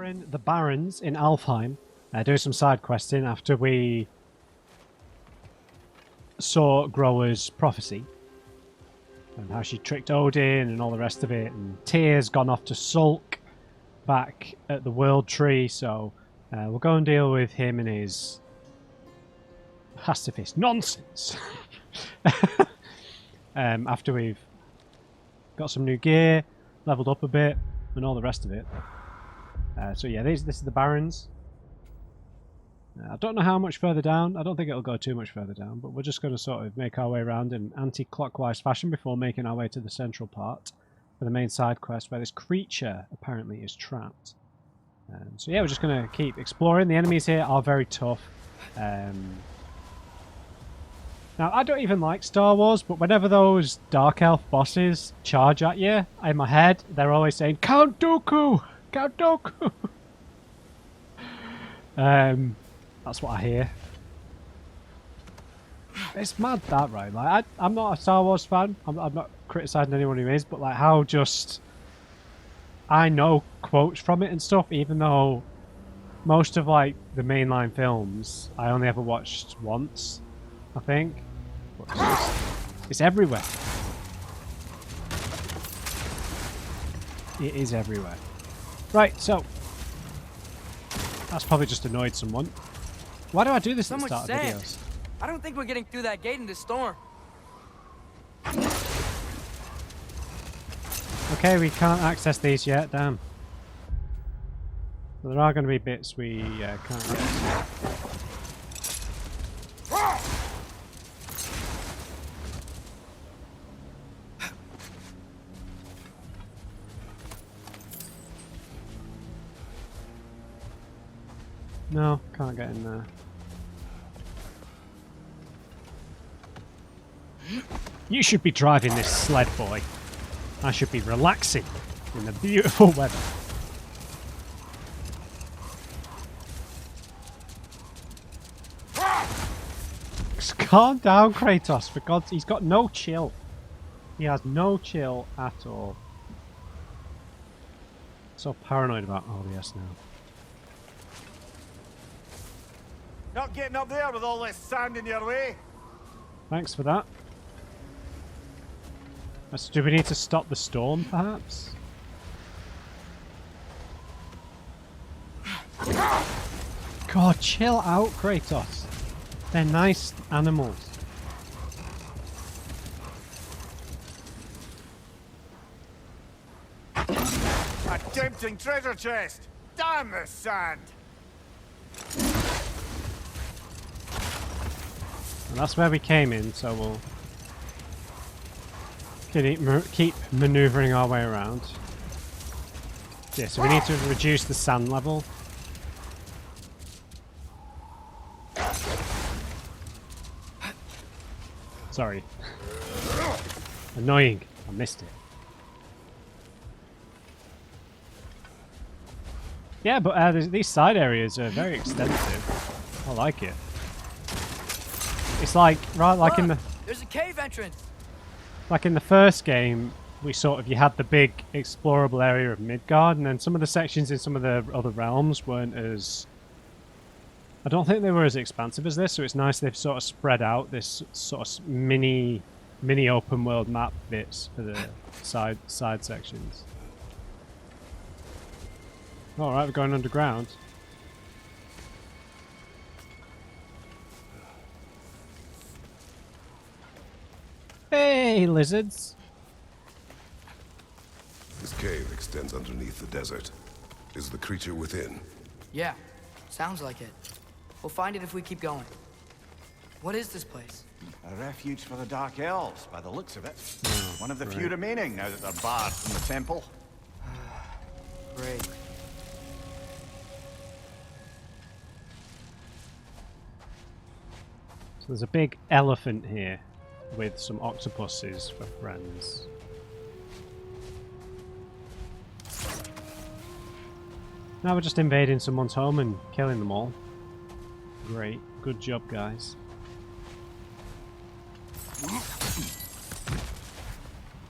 exploring the Barrens in Alfheim, doing some side questing after we saw Grower's prophecy and how she tricked Odin and all the rest of it, and Tyr's gone off to sulk back at the World Tree, so we'll go and deal with him and his pacifist nonsense after we've got some new gear, leveled up a bit, and all the rest of it. So yeah, this is the Barrens. I don't know how much further down. I don't think it'll go too much further down, but we're just going to sort of make our way around in anti-clockwise fashion before making our way to the central part for the main side quest, where this creature apparently is trapped. So yeah, we're just going to keep exploring. The enemies here are very tough. Now, I don't even like Star Wars, but whenever those Dark Elf bosses charge at you, in my head, they're always saying, Count Dooku! Count Dooku! That's what I hear. It's mad that, right? Like, I'm not a Star Wars fan. I'm not criticising anyone who is, but like how just... I know quotes from it and stuff, even though most of like the mainline films I only ever watched once, I think. It's everywhere. It is everywhere. Right, so that's probably just annoyed someone. Why do I do this at the start of videos? I don't think we're getting through that gate in this storm. Okay, we can't access these yet, damn. So there are going to be bits we can't get to. No, can't get in there. You should be driving this sled, boy. I should be relaxing in the beautiful weather. Just calm down, Kratos, for God's... He's got no chill. He has no chill at all. So paranoid about OBS now. Not getting up there with all this sand in your way. Thanks for that. Do we need to stop the storm, perhaps? God, chill out, Kratos. They're nice animals. A tempting treasure chest. Damn the sand. And that's where we came in, so we'll keep maneuvering our way around. Yeah, so we need to reduce the sand level. Sorry. Annoying. I missed it. Yeah, but these side areas are very extensive. I like it. It's like, right, like in the... There's a cave entrance! Like in the first game, you had the big explorable area of Midgard, and then some of the sections in some of the other realms weren't as... I don't think they were as expansive as this, so it's nice they've sort of spread out this sort of mini open world map bits for the side sections. Alright, we're going underground. Hey, lizards! This cave extends underneath the desert. Is the creature within? Yeah, sounds like it. We'll find it if we keep going. What is this place? A refuge for the Dark Elves, by the looks of it. One of the few remaining now that they're barred from the temple. Great. So there's a big elephant here with some octopuses for friends. Now we're just invading someone's home and killing them all. Great. Good job, guys.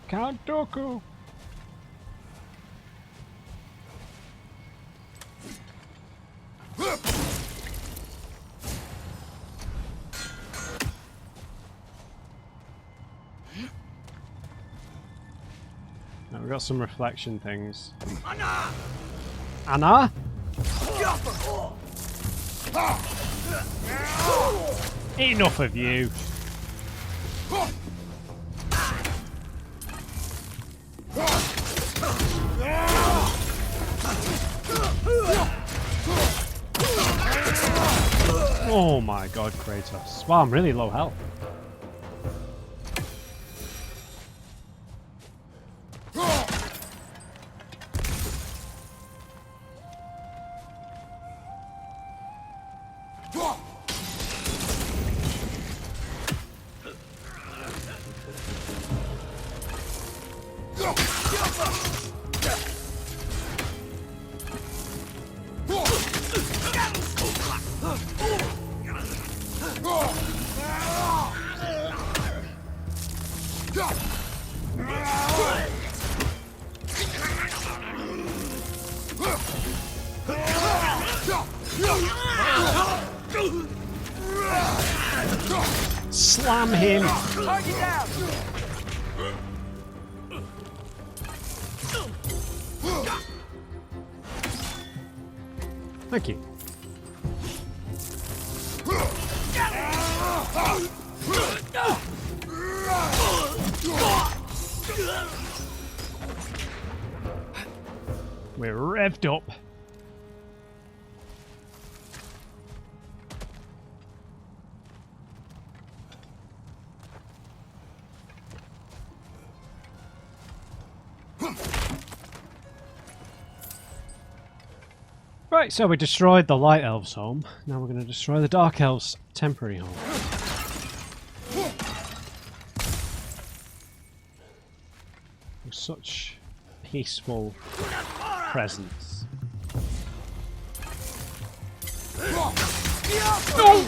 Count Dooku! Now we've got some reflection things. Anna? Enough of you. Oh my god, Kratos. Wow, I'm really low health. Slam him! Target down! Thank you. We're revved up. Right, so we destroyed the Light Elves' home. Now we're going to destroy the Dark Elves' temporary home. With such peaceful presence. No!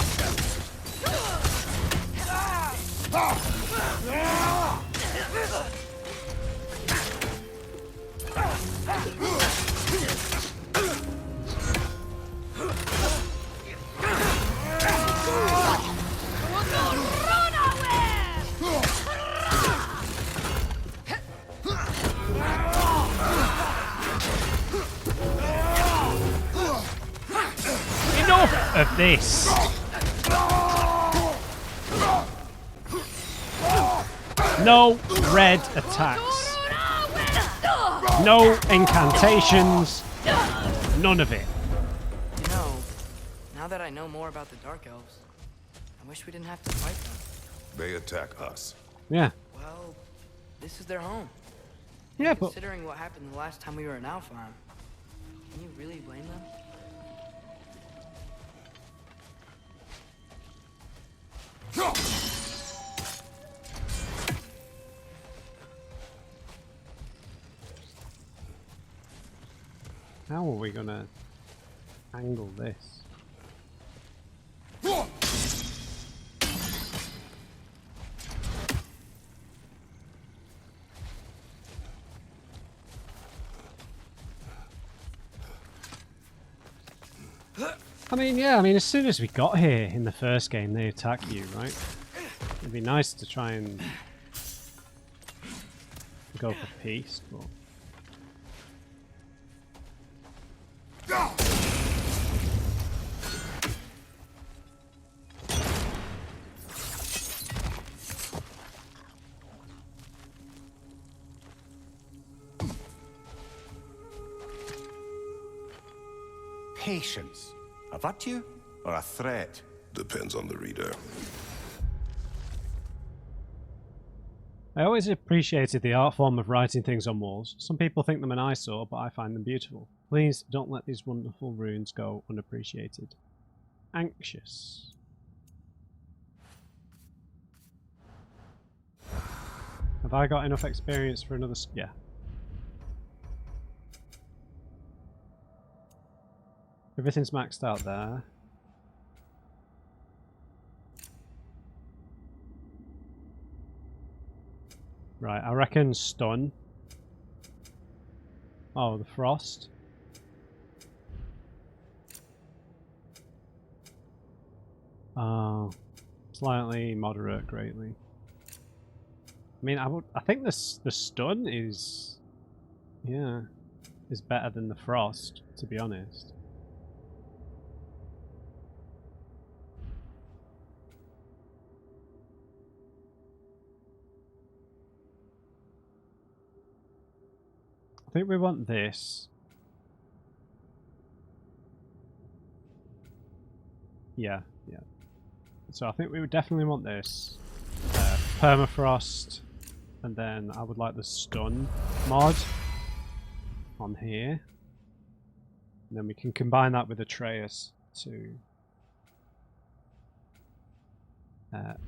Enough of this! No red attacks. No incantations. None of it. You know, now that I know more about the Dark Elves, I wish we didn't have to fight them. They attack us. Yeah. Well, this is their home. Yeah, but Considering what happened the last time we were in Alfarm, can you really blame them? how are we gonna angle this? I mean, as soon as we got here in the first game, they attack you, right? It'd be nice to try and go for peace, but... Patience. A virtue or a threat? Depends on the reader. I always appreciated the art form of writing things on walls. Some people think them an eyesore, but I find them beautiful. Please don't let these wonderful runes go unappreciated. Anxious. Have I got enough experience for another... Yeah. Everything's maxed out there. Right, I reckon stun. Oh, the frost. Oh, slightly, moderate, greatly. I mean, I think the stun is, yeah, is better than the frost, to be honest. I think we want this. Yeah, yeah. So I think we would definitely want this. Permafrost, and then I would like the stun mod on here. And then we can combine that with Atreus to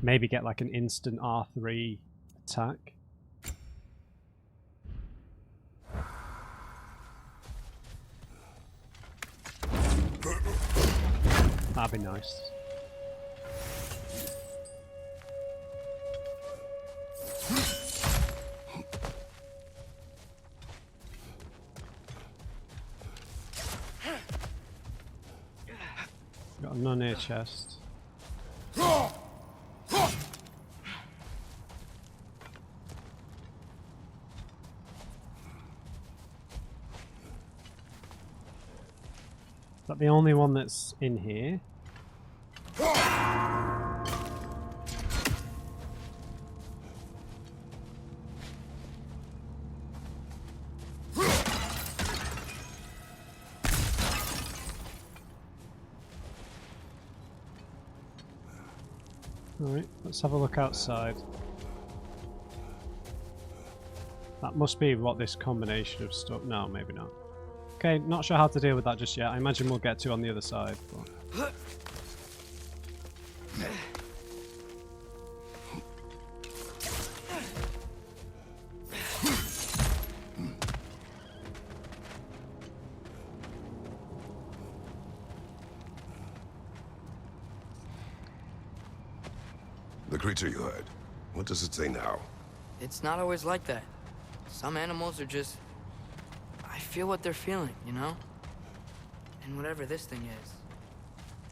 maybe get like an instant R3 attack. That'd be nice. Got a non-air chest. Is that the only one that's in here? Alright, let's have a look outside. That must be what this combination of stuff... No, maybe not. Okay, not sure how to deal with that just yet. I imagine we'll get to on the other side. But... The creature you heard, what does it say now? It's not always like that. Some animals are just... I feel what they're feeling, you know? And whatever this thing is,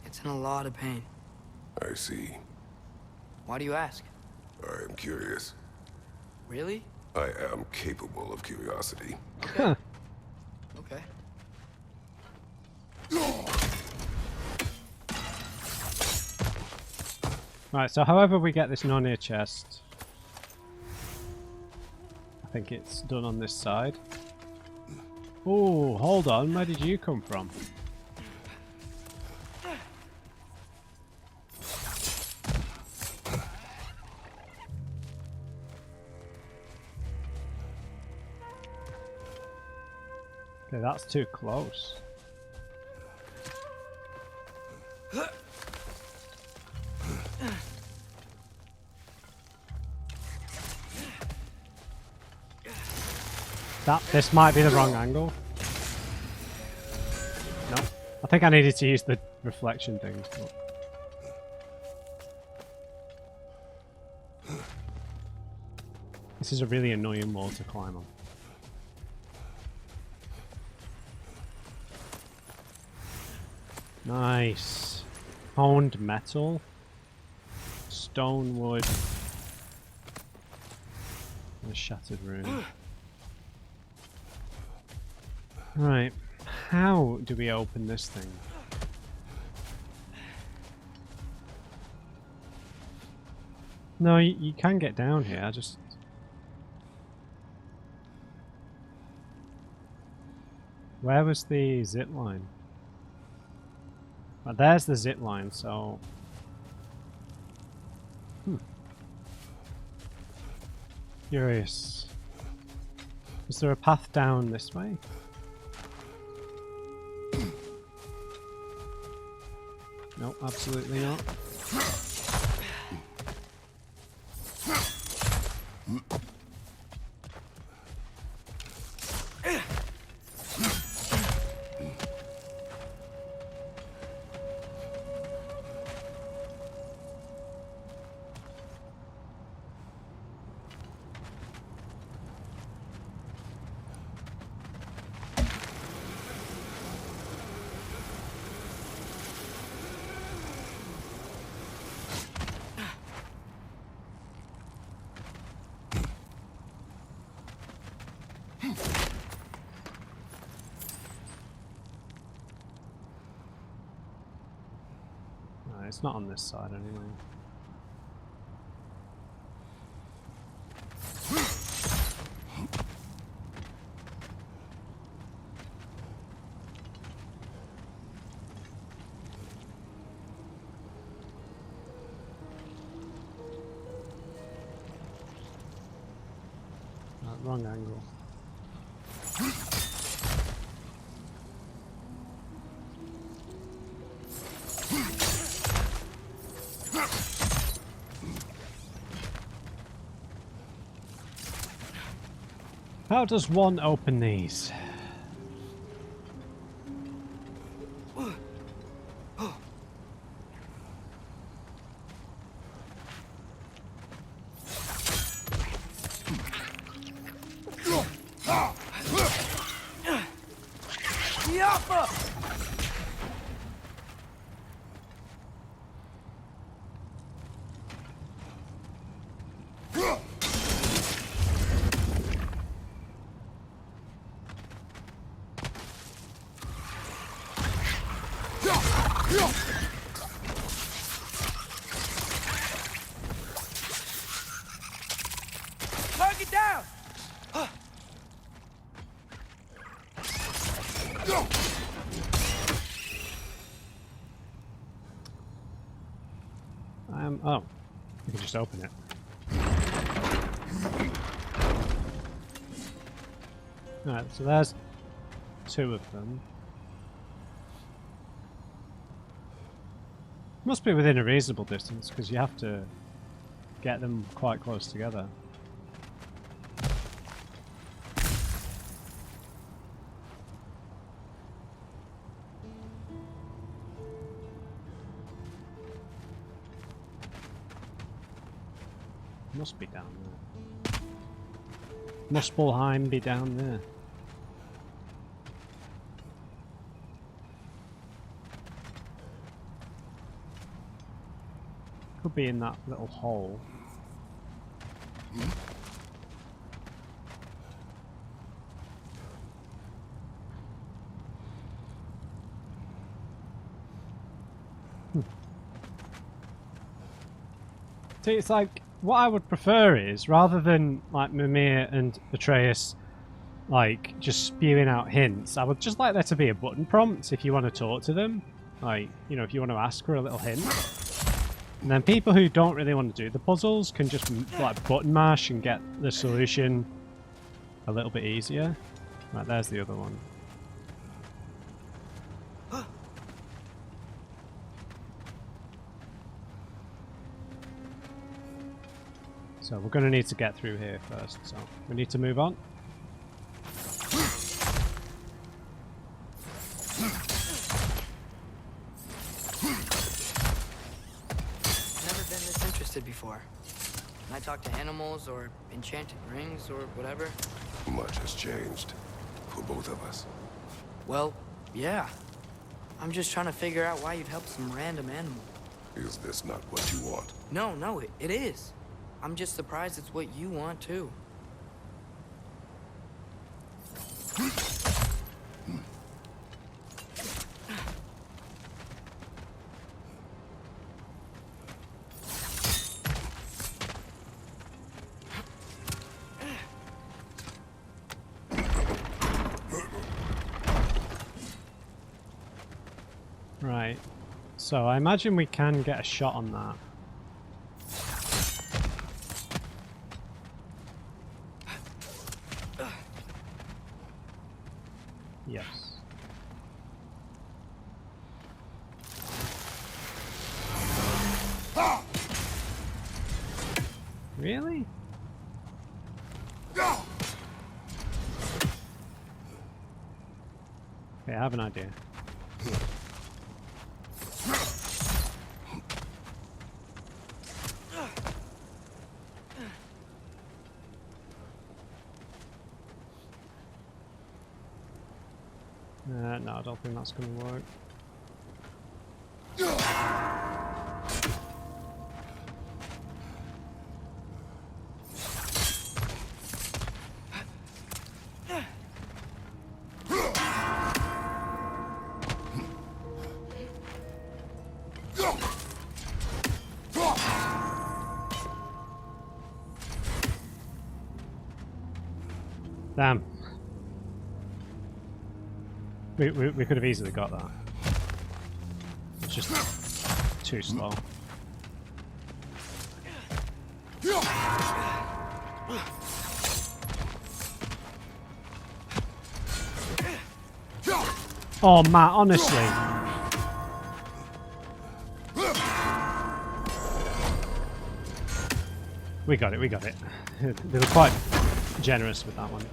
it's in a lot of pain. I see. Why do you ask? I am curious. Really? I am capable of curiosity. Okay. Okay. Right, so however we get this non-air chest, I think it's done on this side. Oh, hold on, where did you come from? Okay, that's too close. This might be the wrong angle. No, I think I needed to use the reflection things. But... This is a really annoying wall to climb on. Nice. Honed metal. Stone wood. And a shattered rune. Right. How do we open this thing? No, you can get down here. I just... Where was the zip line? Well, there's the zip line, so... Curious. Is there a path down this way? No, absolutely not. No, it's not on this side anyway. Wrong angle. How does one open these? Target down! Oh, you can just open it. Alright, so there's 2 of them. Must be within a reasonable distance, because you have to get them quite close together. Must be down there. Muspelheim be down there. Could be in that little hole. See, it's like, what I would prefer is, rather than like Mimir and Atreus like just spewing out hints, I would just like there to be a button prompt if you want to talk to them. Like, you know, if you want to ask for a little hint. And then people who don't really want to do the puzzles can just like button mash and get the solution a little bit easier. Right, there's the other one. So we're going to need to get through here first, so we need to move on. Never been this interested before. When I talk to animals or enchanted rings or whatever. Much has changed for both of us. Well, yeah. I'm just trying to figure out why you'd help some random animal. Is this not what you want? No, it is. I'm just surprised it's what you want, too. Right. So I imagine we can get a shot on that. Yes. Really? Okay, I have an idea. No, I don't think that's going to work. Damn. We could have easily got that. It's just too slow. Oh, Matt, honestly. We got it, we got it. They were quite generous with that one.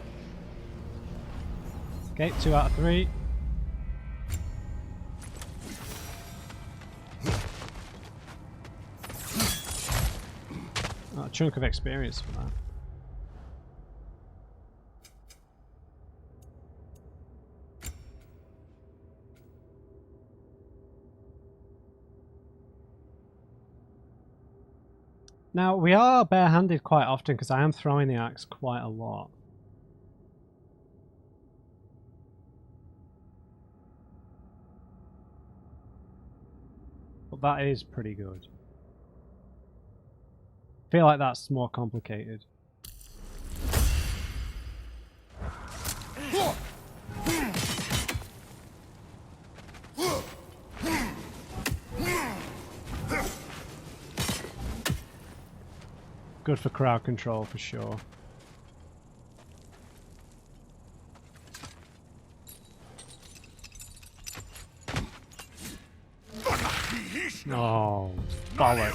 Okay, 2 out of 3. Oh, a chunk of experience for that. Now, we are barehanded quite often because I am throwing the axe quite a lot. But that is pretty good. I feel like that's more complicated. Good for crowd control for sure. Oh, bollocks.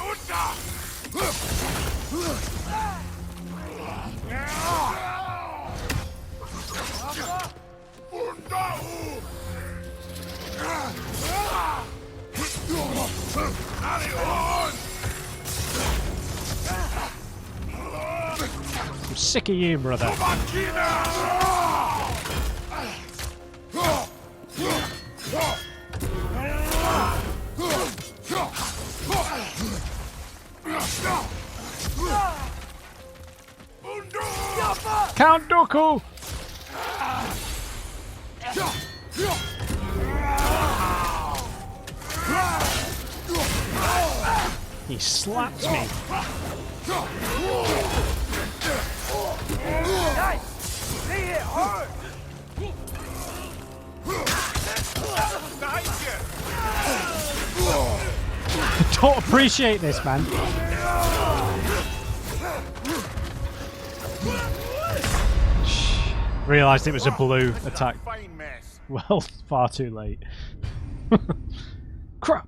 I'm sick of you, brother. Count Dooku! He slapped me. I don't appreciate this, man. Realised it was a blue attack. Well, far too late. Crap!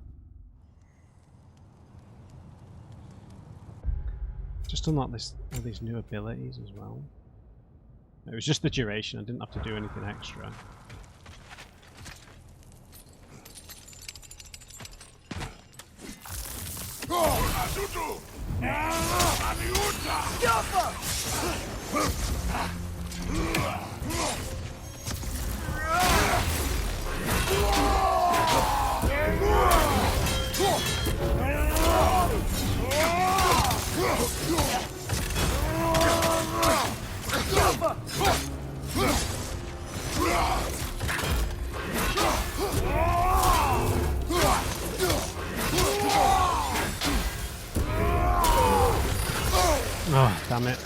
Just unlock all these new abilities as well. It was just the duration, I didn't have to do anything extra. Oh, damn it.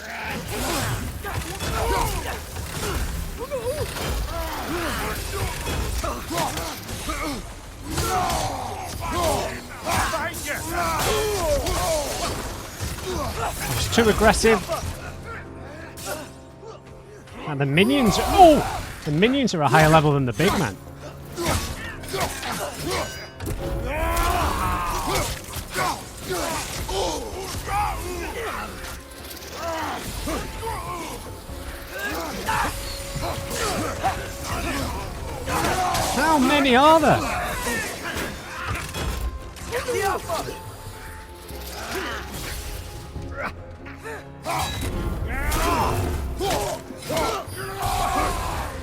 I was too aggressive. And the minions are... Oh! The minions are a higher level than the big man. How many are there?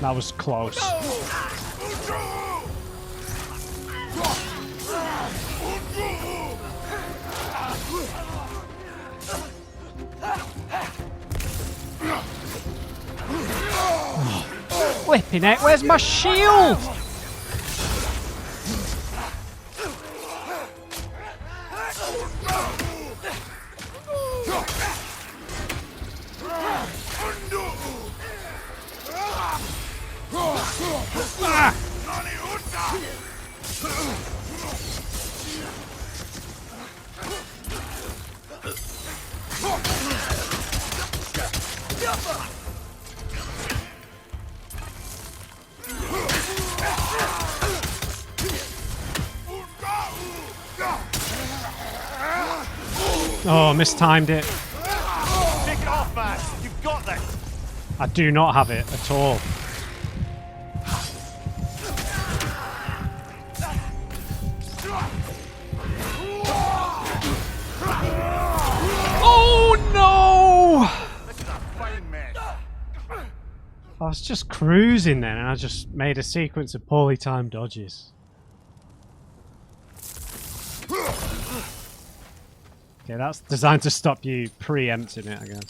That was close. Flipping it, where's my shield? Oh, mistimed it. Take it off, man. You've got this. I do not have it at all. Oh no! This is a fine mess. I was just cruising then and I just made a sequence of poorly timed dodges. Okay, that's designed to stop you preempting it, I guess.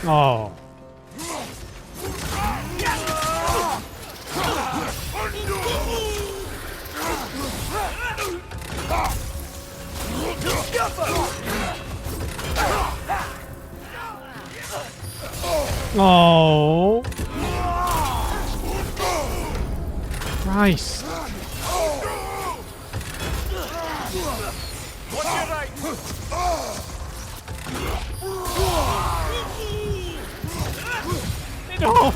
Oh. Oh. Christ. What's your right? No.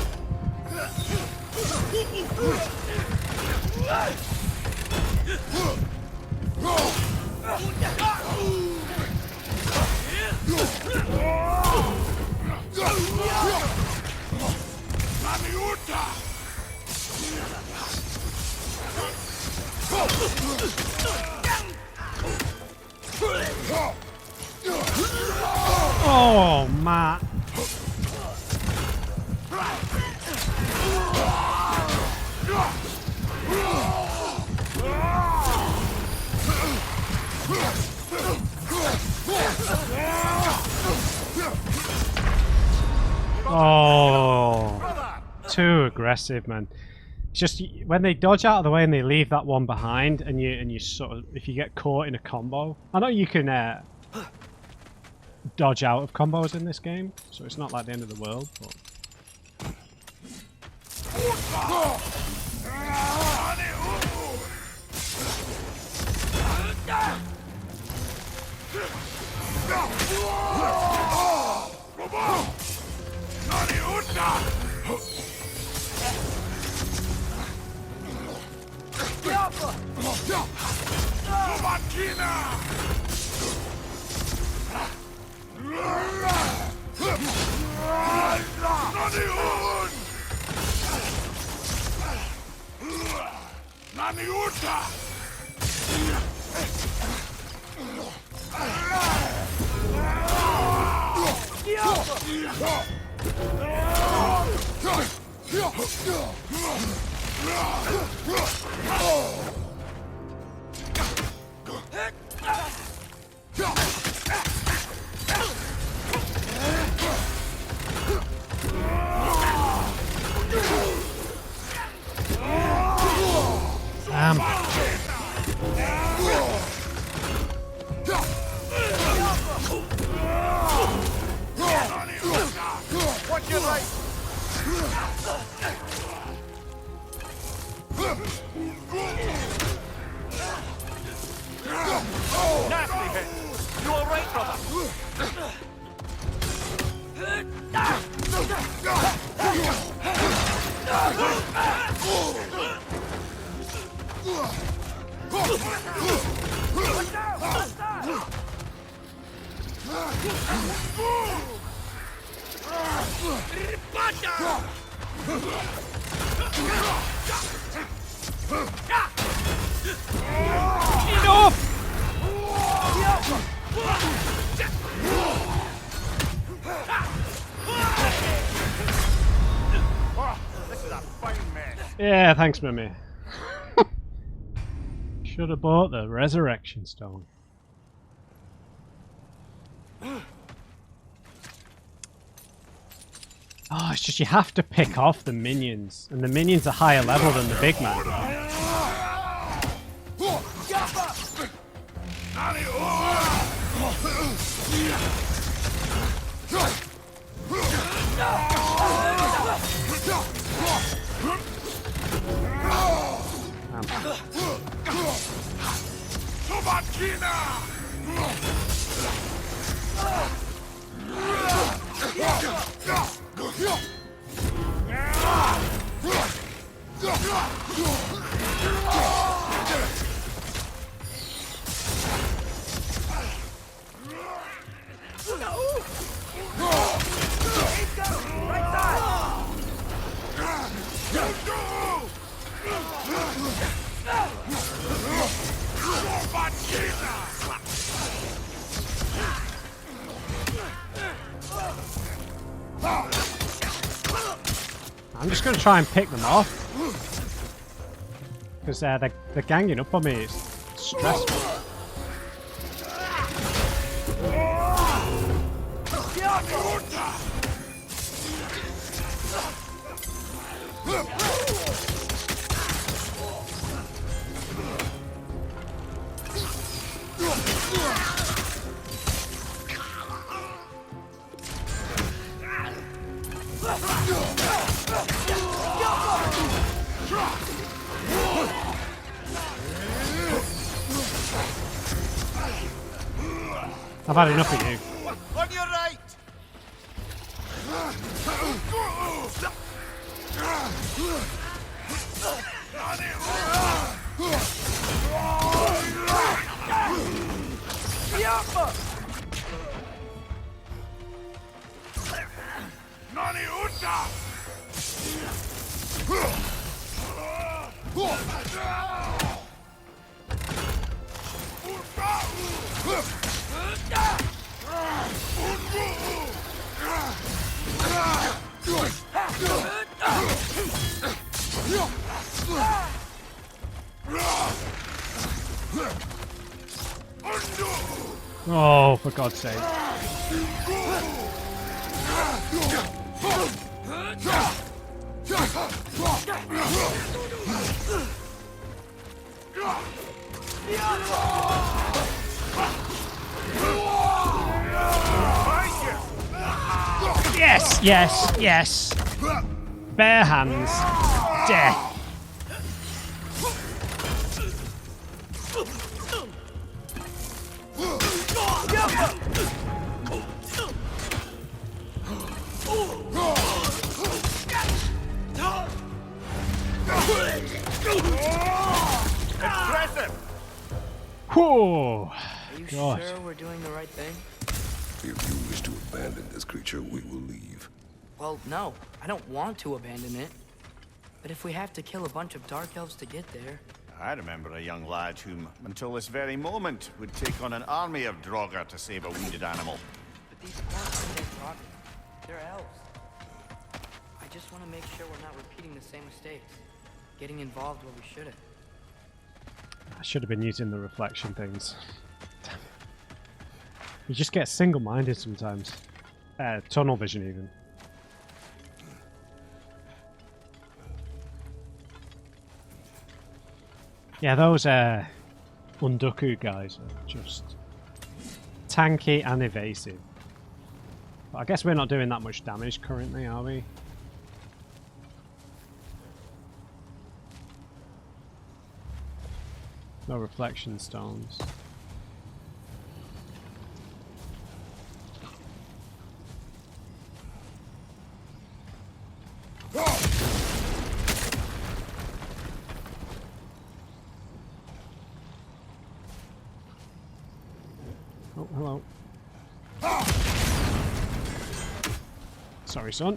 Oh, Matt. Oh, too aggressive, man. It's just when they dodge out of the way and they leave that one behind, and you sort of, if you get caught in a combo, I know you can dodge out of combos in this game, so it's not like the end of the world. But What's your right? Nasty hit. You all right, brother? This is a fine mess. Yeah, thanks, Mummy. Should have bought the resurrection stone. Oh, it's just you have to pick off the minions, and the minions are higher level than the big man. I'm just going to try and pick them off. Because they're ganging up on me. It's stressful. I've had enough of you. On your right! Oh, for God's sake. Yes, yes, yes. Bare hands. Death. Impressive! Whoa. Are you God. sure we're doing the right thing? If you wish to abandon this creature, we will leave. Well, no. I don't want to abandon it. But if we have to kill a bunch of dark elves to get there... I remember a young lad whom, until this very moment, would take on an army of Draugr to save a wounded animal. But these aren't dead Draugr. They're elves. I just want to make sure we're not repeating the same mistakes. Getting involved where we shouldn't. I should have been using the reflection things. You just get single-minded sometimes. Tunnel vision even. Yeah, those Unduku guys are just tanky and evasive. But I guess we're not doing that much damage currently, are we? No reflection stones. Oh, hello. Sorry, son.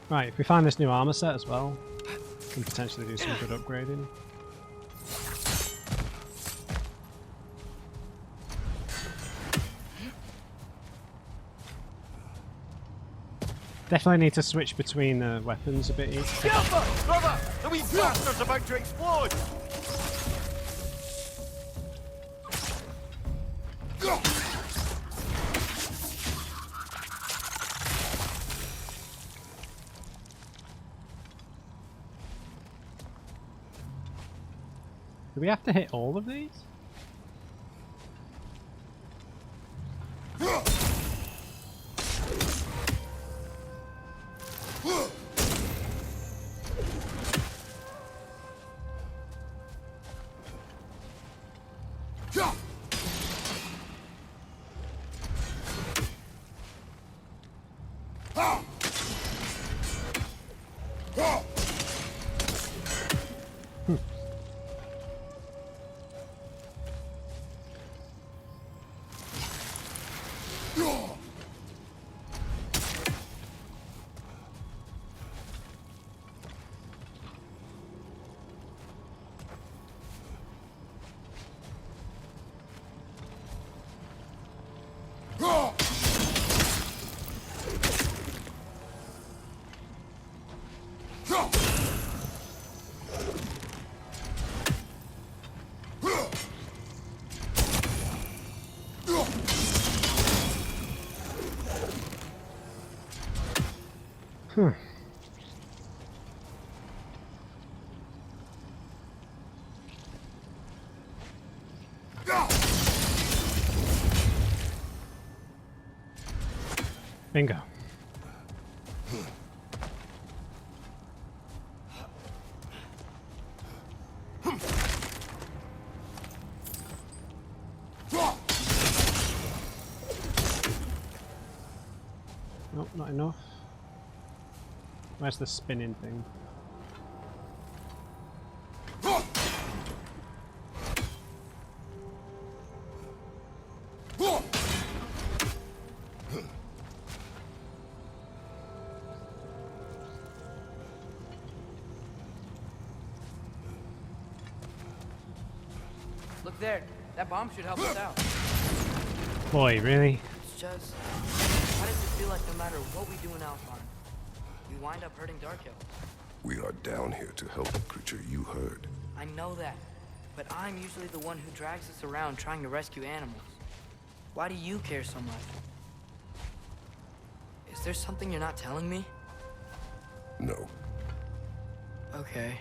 Right, if we find this new armor set as well, we can potentially do some good upgrading. Definitely need to switch between weapons a bit each. Brother! The wee bastard's about to explode! Do we have to hit all of these? Bingo. Nope, not enough. Where's the spinning thing? Look there. That bomb should help us out. Boy, really? It's just... Why does it feel like no matter what we do in Alpine, we wind up hurting Dark Hill? We are down here to help the creature you heard. I know that. But I'm usually the one who drags us around trying to rescue animals. Why do you care so much? Is there something you're not telling me? No. Okay.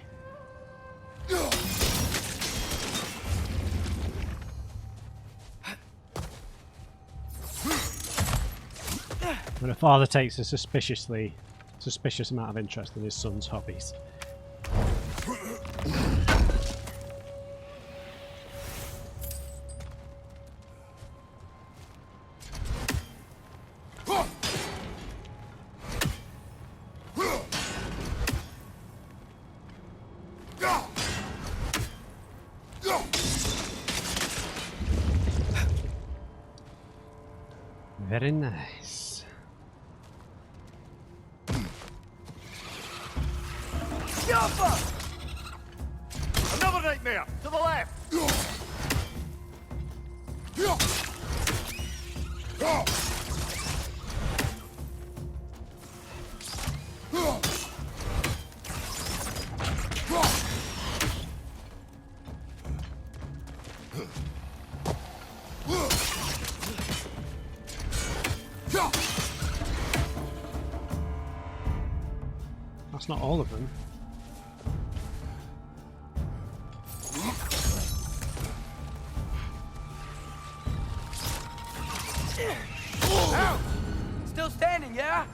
When a father takes a suspicious amount of interest in his son's hobbies. Very nice. Another nightmare! To the left! That's not all of them. Ow! Still standing, yeah?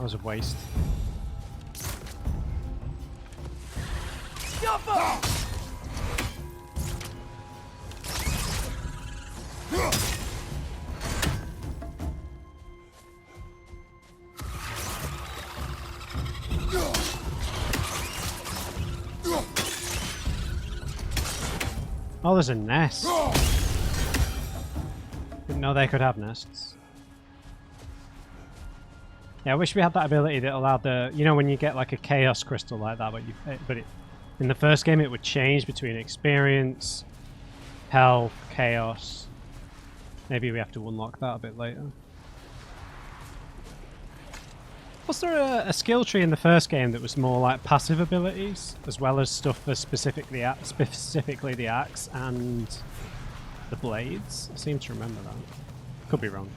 That was a waste. Oh, there's a nest. Didn't know they could have nests. Yeah, I wish we had that ability that allowed the, you know, when you get like a chaos crystal like that, but in the first game it would change between experience, health, chaos. Maybe we have to unlock that a bit later. Was there a skill tree in the first game that was more like passive abilities, as well as stuff for specifically the axe and the blades? I seem to remember that. Could be wrong.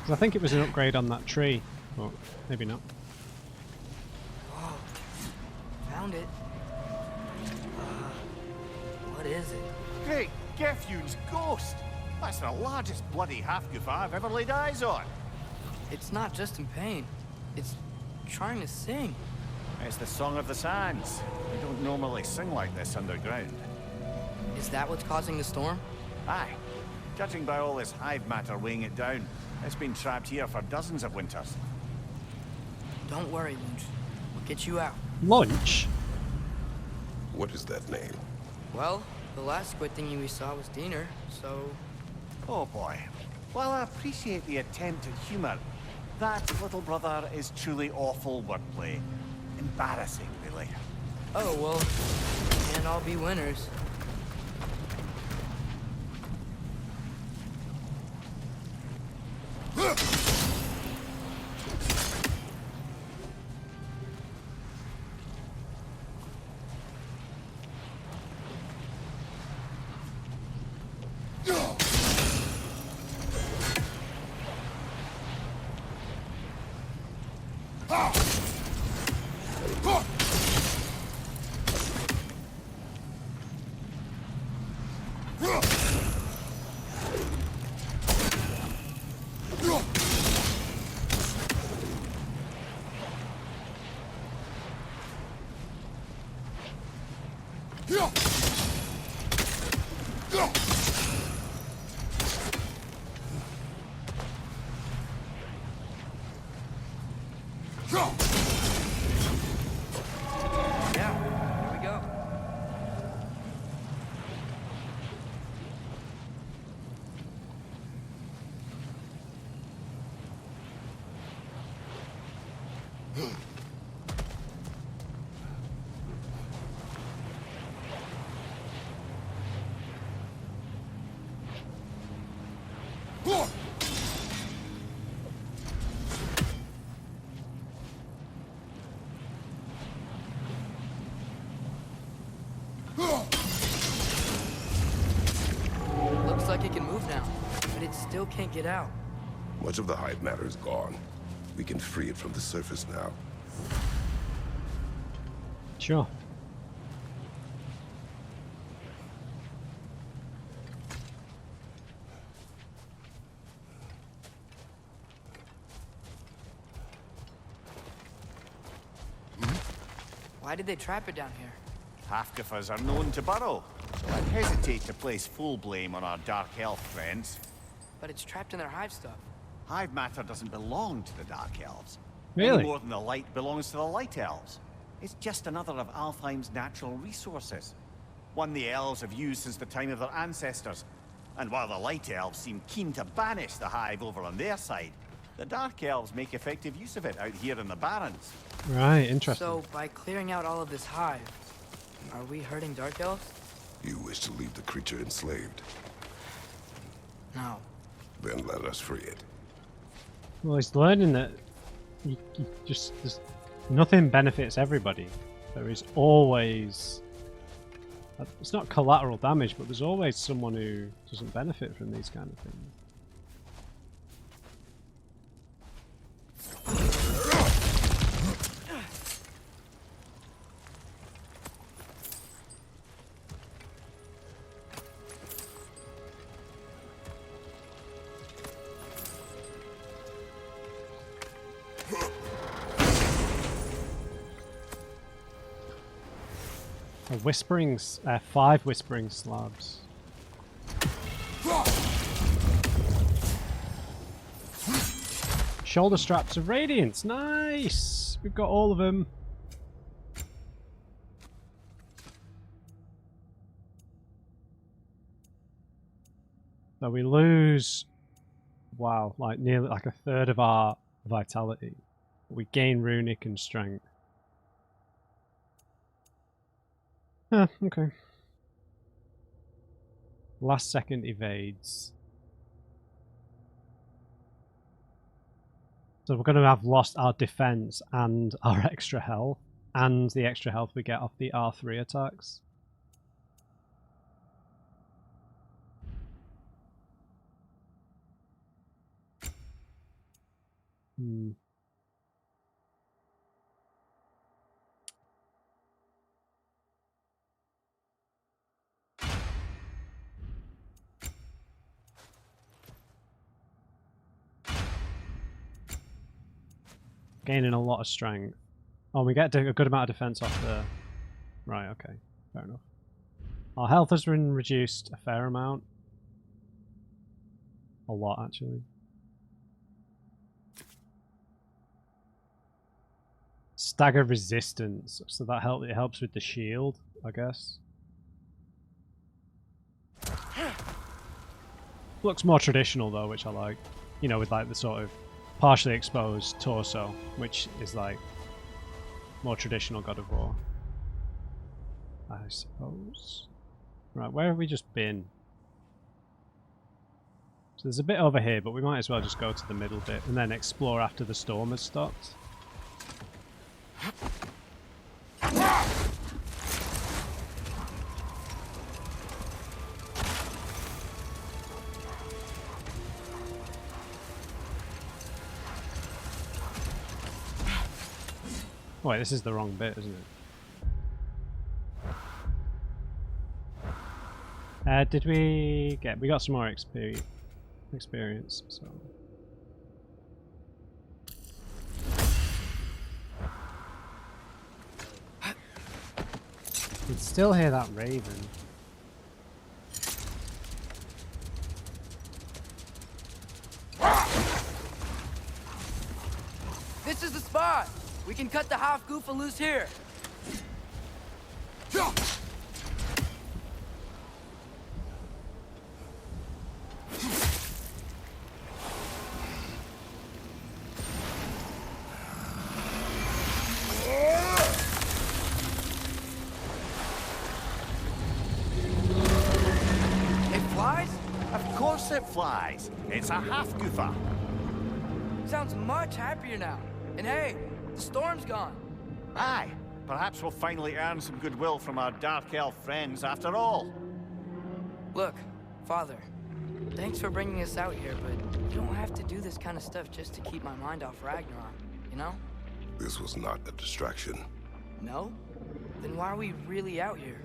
'Cause I think it was an upgrade on that tree, but maybe not. Whoa. Found it. What is it? Great Gefjun's ghost! That's the largest bloody Hafgufa I've ever laid eyes on. It's not just in pain. It's trying to sing. It's the Song of the Sands. We don't normally sing like this underground. Is that what's causing the storm? Aye. Judging by all this hive matter weighing it down, it's been trapped here for dozens of winters. Don't worry, Lunch. We'll get you out. Lunch? What is that name? Well, the last squid thingy we saw was Diener, so... Oh boy. While I appreciate the attempt at humor, that little brother is truly awful wordplay. Embarrassing, really. Oh, well, can't all be winners. Looks like it can move now, but it still can't get out. Much of the hive matter is gone. We can free it from the surface now. Sure. Why did they trap it down here? Hafgufas are known to burrow, so I'd hesitate to place full blame on our dark elf friends. But it's trapped in their hive stuff. Hive matter doesn't belong to the Dark Elves. Really? Any more than the light belongs to the Light Elves. It's just another of Alfheim's natural resources. One the elves have used since the time of their ancestors. And while the Light Elves seem keen to banish the hive over on their side, the Dark Elves make effective use of it out here in the Barrens. Right, interesting. So, by clearing out all of this hive, are we hurting Dark Elves? You wish to leave the creature enslaved? No. Then let us free it. Well, he's learning that nothing benefits everybody. There is always... It's not collateral damage, but there's always someone who doesn't benefit from these kind of things. The whisperings, 5 whispering slabs. Shoulder straps of radiance, nice! We've got all of them. So we lose, wow, like nearly like a third of our vitality. We gain runic and strength. Okay. Last second evades. So we're going to have lost our defense and our extra health, and the extra health we get off the R3 attacks. Gaining a lot of strength. Oh, we get a good amount of defense off the... Right, okay. Fair enough. Our health has been reduced a fair amount. A lot, actually. Stagger resistance. So that it helps with the shield, I guess. Looks more traditional, though, which I like. You know, with like the sort of partially exposed torso, which is like more traditional God of War, I suppose. Right, where have we just been? So there's a bit over here, but we might as well just go to the middle bit and then explore after the storm has stopped. Wait, this is the wrong bit, isn't it? Did we get... We got some more experience, so... You can still hear that raven. This is the spot! We can cut the Hafgufa loose here! It flies? Of course it flies. It's a Hafgufa. Sounds much happier now. And hey, the storm's gone. Aye, perhaps we'll finally earn some goodwill from our Dark Elf friends after all. Look, Father, thanks for bringing us out here, but you don't have to do this kind of stuff just to keep my mind off Ragnarok, you know? This was not a distraction. No? Then why are we really out here?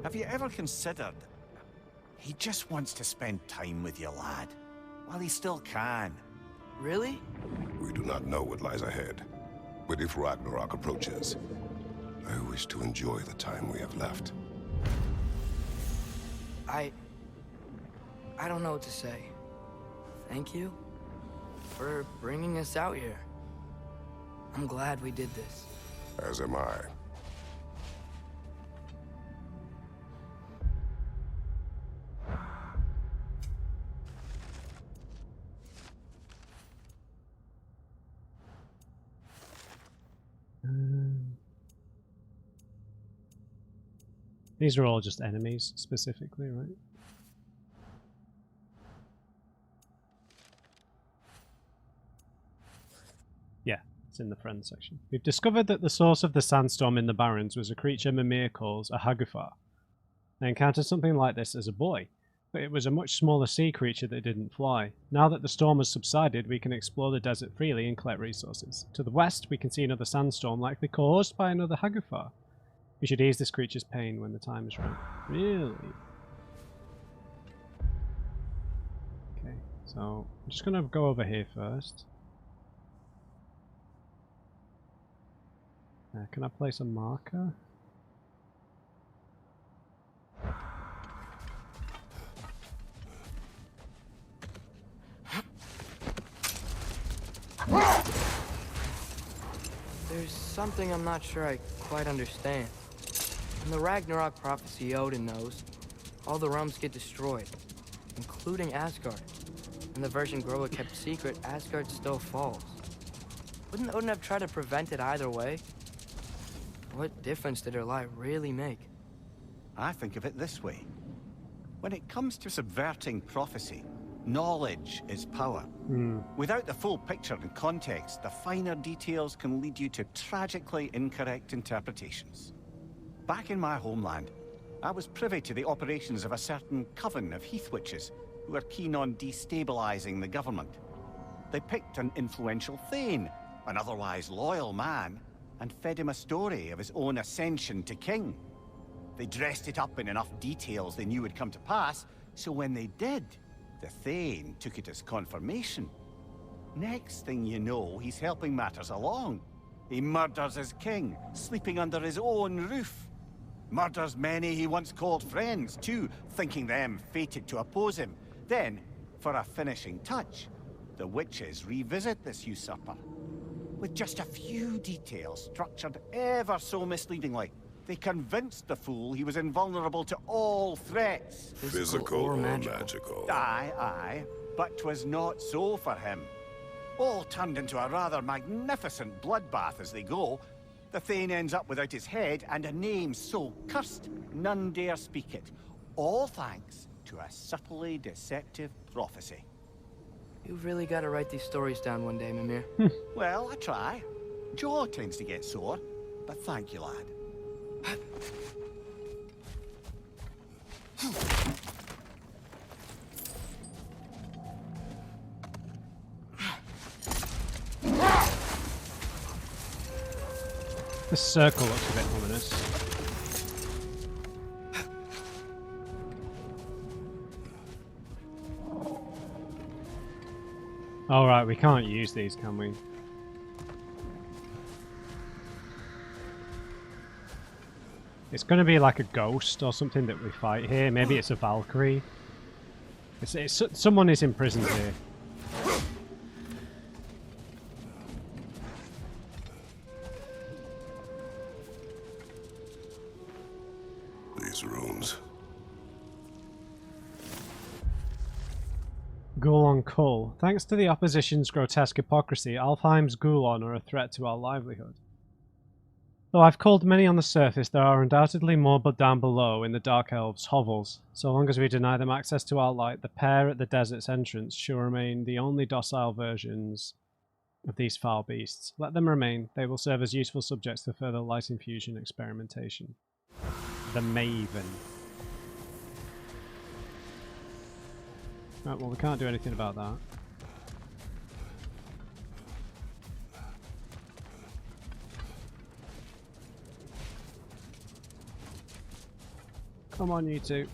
Have you ever considered... He just wants to spend time with you, lad. While he still can. Really? We do not know what lies ahead. But if Ragnarok approaches, I wish to enjoy the time we have left. I don't know what to say. Thank you for bringing us out here. I'm glad we did this. As am I. These are all just enemies, specifically, right? Yeah, it's in the friends section. We've discovered that the source of the sandstorm in the Barrens was a creature Mimir calls a Hafgufa. I encountered something like this as a boy, but it was a much smaller sea creature that didn't fly. Now that the storm has subsided, we can explore the desert freely and collect resources. To the west, we can see another sandstorm likely caused by another Hafgufa. We should ease this creature's pain when the time is right. Really? Okay, so I'm just going to go over here first. Can I place a marker? There's something I'm not sure I quite understand. In the Ragnarok prophecy Odin knows, all the realms get destroyed, including Asgard. In the version Groa kept secret, Asgard still falls. Wouldn't Odin have tried to prevent it either way? What difference did her lie really make? I think of it this way. When it comes to subverting prophecy, knowledge is power. Without the full picture and context, the finer details can lead you to tragically incorrect interpretations. Back in my homeland, I was privy to the operations of a certain coven of heath witches who were keen on destabilizing the government. They picked an influential thane, an otherwise loyal man, and fed him a story of his own ascension to king. They dressed it up in enough details they knew would come to pass, so when they did, the thane took it as confirmation. Next thing you know, he's helping matters along. He murders his king, sleeping under his own roof. Murders many he once called friends, too, thinking them fated to oppose him. Then, for a finishing touch, the witches revisit this usurper. With just a few details structured ever so misleadingly, they convinced the fool he was invulnerable to all threats. Physical or magical? Aye, but 'twas not so for him. All turned into a rather magnificent bloodbath as they go. The Thane ends up without his head and a name so cursed none dare speak it. All thanks to a subtly deceptive prophecy. You've really got to write these stories down one day, Mimir. Well, I try. Jaw tends to get sore, but thank you, lad. This circle looks a bit ominous. All right, we can't use these, can we? It's going to be like a ghost or something that we fight here. Maybe it's a Valkyrie. Someone is imprisoned here. These rooms. Gulon Kull. Thanks to the opposition's grotesque hypocrisy, Alfheim's Gulon are a threat to our livelihood. Though I've called many on the surface, there are undoubtedly more but down below in the Dark Elves' hovels. So long as we deny them access to our light, the pair at the desert's entrance shall remain the only docile versions of these foul beasts. Let them remain. They will serve as useful subjects for further light infusion experimentation. The Maven. Right, well, we can't do anything about that. Come on, you two.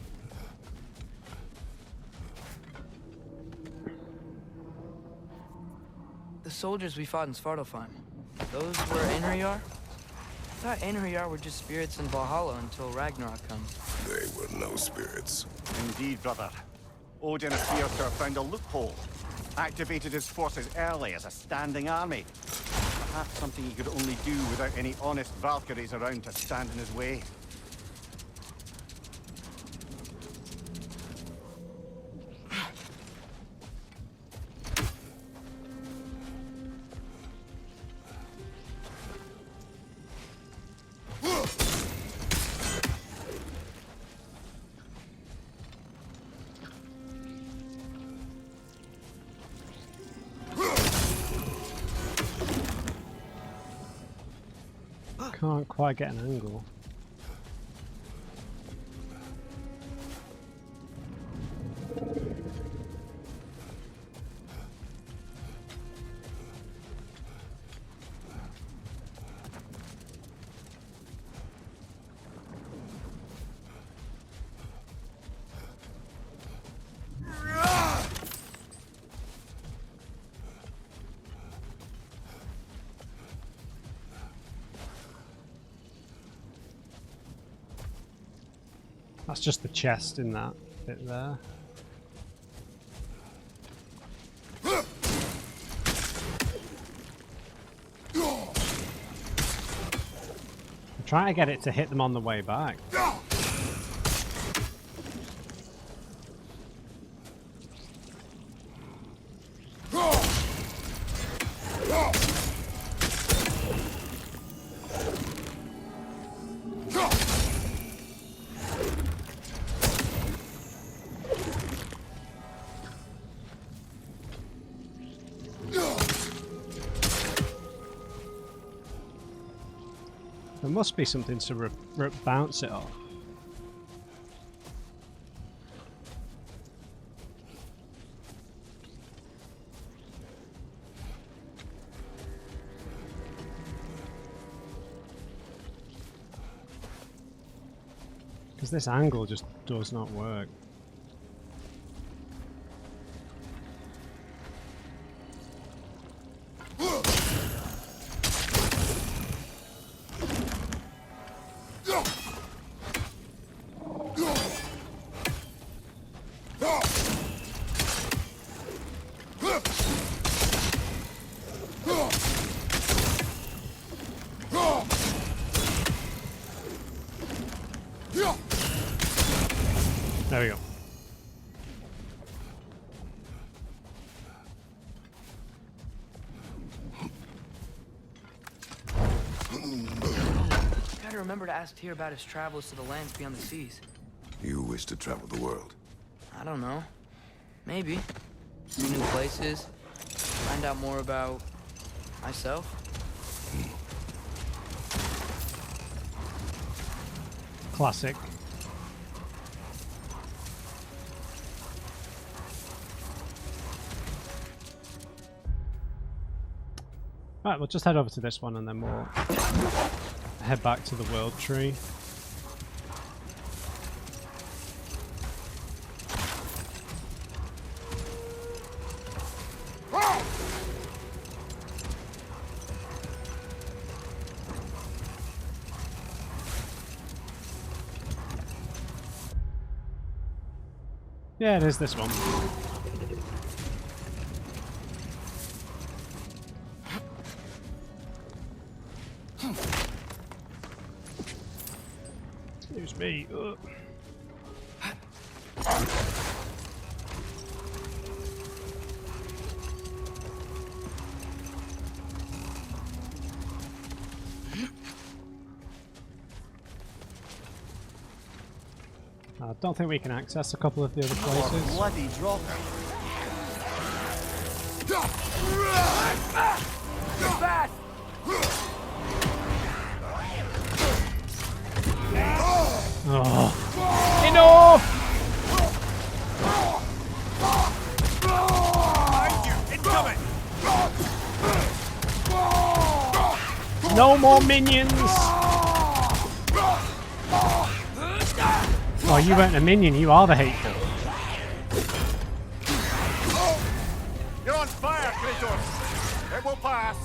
The soldiers we fought in Svartalfheim, those were Einherjar? I thought Einherjar were just spirits in Valhalla until Ragnarok comes. They were no spirits. Indeed, brother. Odin appears to have found a loophole. Activated his forces early as a standing army. Perhaps something he could only do without any honest Valkyries around to stand in his way. Can't quite get an angle. That's just the chest in that bit there. Trying to get it to hit them on the way back. There must be something to bounce it off. Because this angle just does not work. There we go. Gotta remember to ask Tyr about his travels to the lands beyond the seas. You wish to travel the world. I don't know. Maybe. See new places. Find out more about myself. Classic. Right, we'll just head over to this one and then we'll head back to the world tree. Yeah, it is this one. Excuse me. I don't think we can access a couple of the other places. Bloody dropper. Oh. Enough! No more minions! Oh, you weren't a minion, you are the hateful. You're on fire, Kratos! It will pass!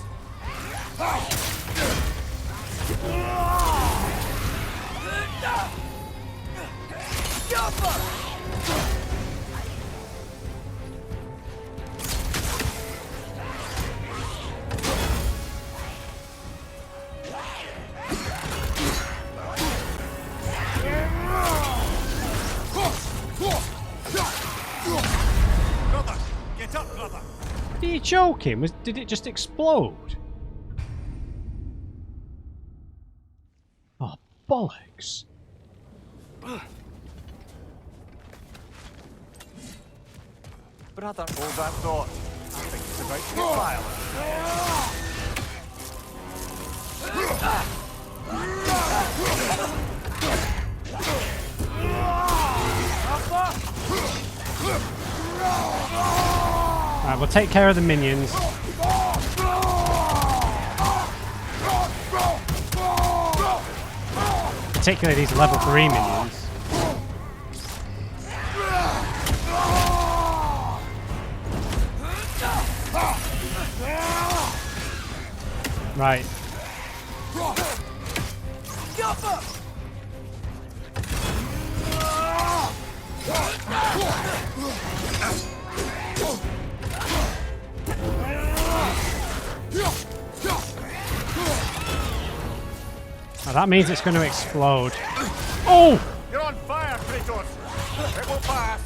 Brother, get up, brother! Did you choke him? Did it just explode? Oh, bollocks. Brother, hold that thought. I think it's about to get violent. Alright, we'll take care of the minions. Particularly these level 3 minions. Right. I that means it's going to explode. Oh! You're on fire, Kratos! It will pass!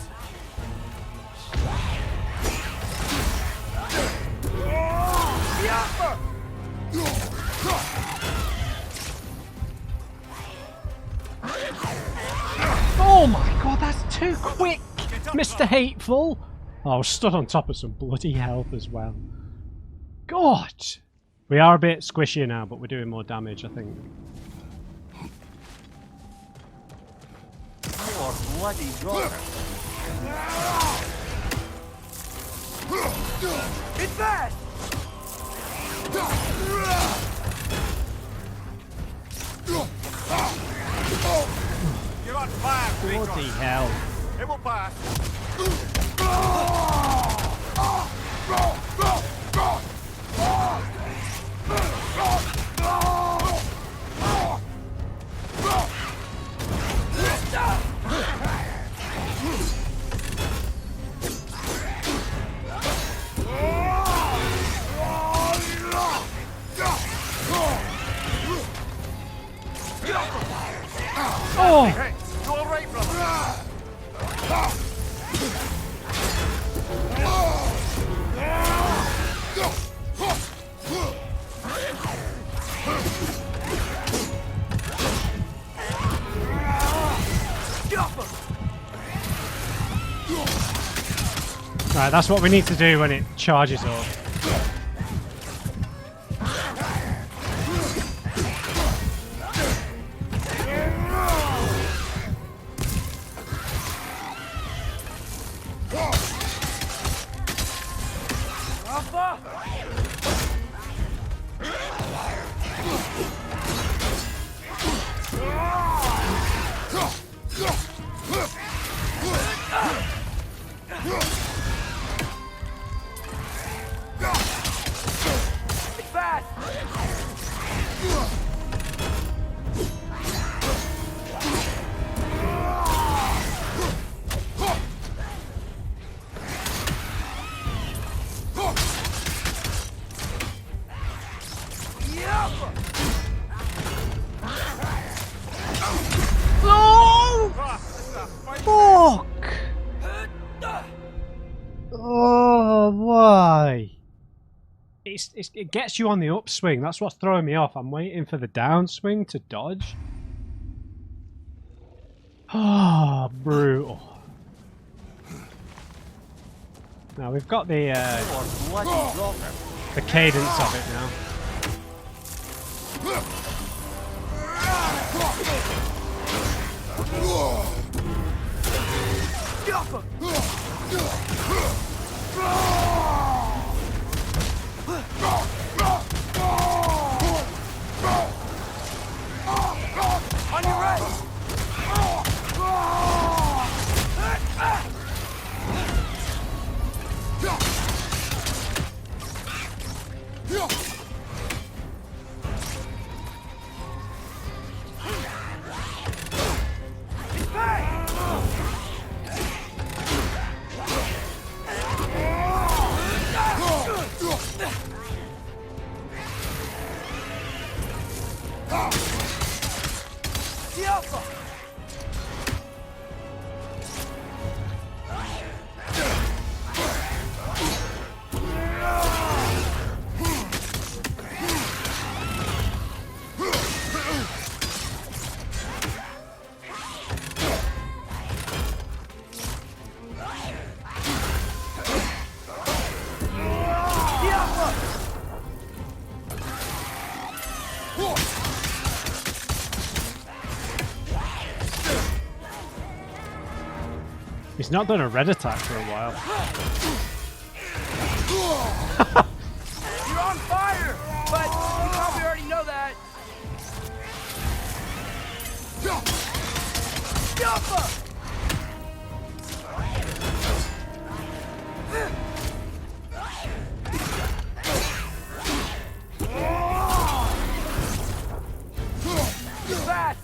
Oh my god, that's too quick! Mr. Hateful! Oh, I was stood on top of some bloody health as well. God! We are a bit squishier now, but we're doing more damage, I think. Poor bloody rocker. It's fast! You're on fire, Kratos! Bloody hell. It will pass! Oh! Hey, you all right, brother? Right, that's what we need to do when it charges up. Fuck! Oh, why? It gets you on the upswing. That's what's throwing me off. I'm waiting for the downswing to dodge. Oh, brutal. Now we've got the cadence of it now. On your right! He's not done a red attack for a while. You're on fire! But you probably already know that. Fast!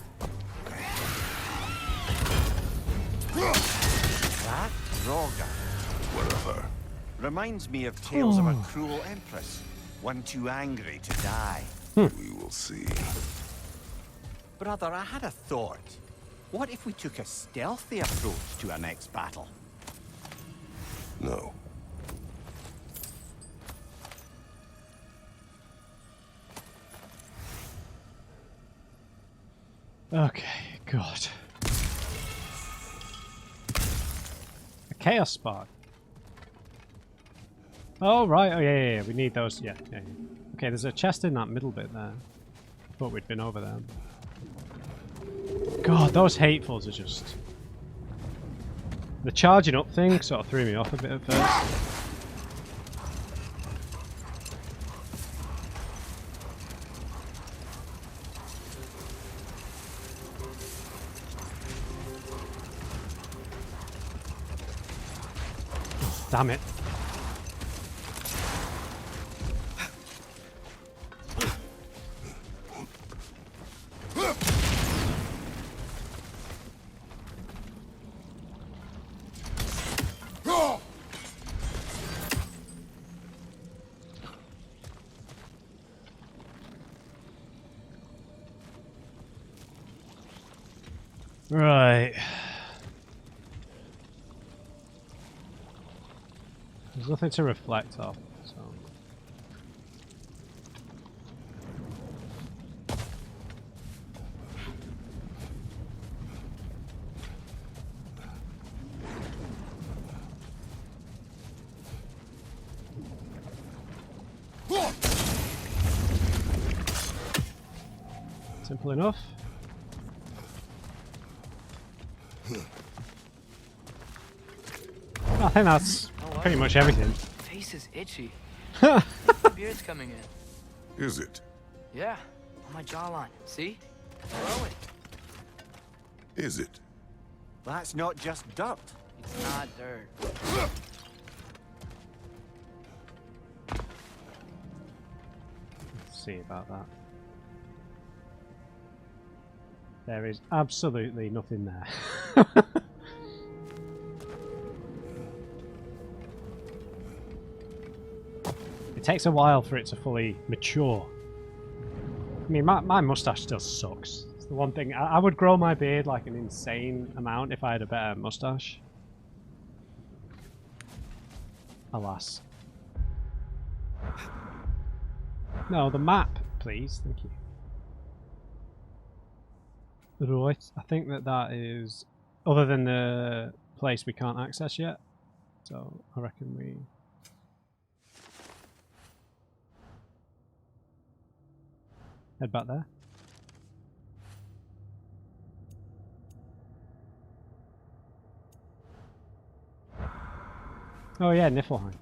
That Roga Whatever. reminds me of tales of a cruel empress, one too angry to die. We will see. Brother, I had a thought. What if we took a stealthy approach to our next battle? No. Okay, God. A chaos spark. Oh, right. Oh, yeah. We need those. Yeah. Okay, there's a chest in that middle bit there. Thought we'd been over there. God, those hatefuls are just... The charging up thing sort of threw me off a bit at first. Damn it. Right. There's nothing to reflect off, so... Simple enough. I think that's pretty much everything. Face is itchy. The beard's coming in. Is it? Yeah, on my jawline. See? Growing. Is it? That's not just dirt. It's not dirt. Let's see about that. There is absolutely nothing there. It takes a while for it to fully mature. I mean, my mustache still sucks. It's the one thing. I would grow my beard like an insane amount if I had a better mustache. Alas. No, the map, please. Thank you. Right, I think that is... Other than the place we can't access yet. So, I reckon we... Head back there. Oh yeah, Niflheim.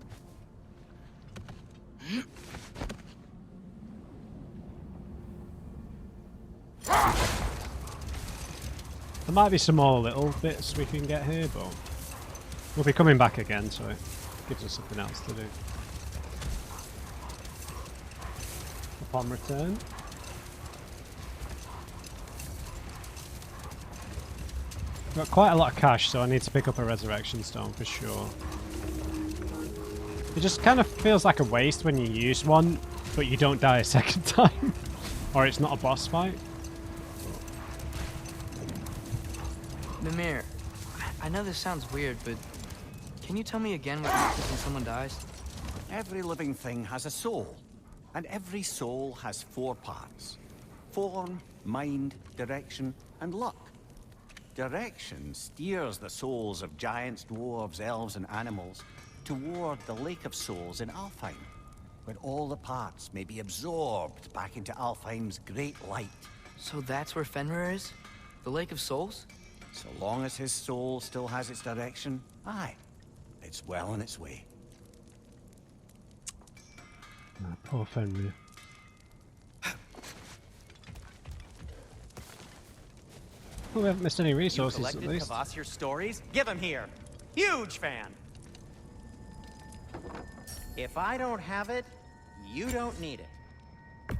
There might be some more little bits we can get here, but we'll be coming back again, so it gives us something else to do. Upon return. Got quite a lot of cash, so I need to pick up a resurrection stone for sure. It just kind of feels like a waste when you use one, but you don't die a second time. Or it's not a boss fight. Mimir, I know this sounds weird, but can you tell me again what happens when someone dies? Every living thing has a soul, and every soul has 4 parts. Form, mind, direction, and luck. Direction steers the souls of giants, dwarves, elves, and animals toward the Lake of Souls in Alfheim, where all the parts may be absorbed back into Alfheim's great light. So that's where Fenrir is? The Lake of Souls? So long as his soul still has its direction, aye, it's well on its way. Ah, poor Fenrir. Well, we haven't missed any resources You at collected least. Kvasir's stories? Give him here. Huge fan. If I don't have it, you don't need it.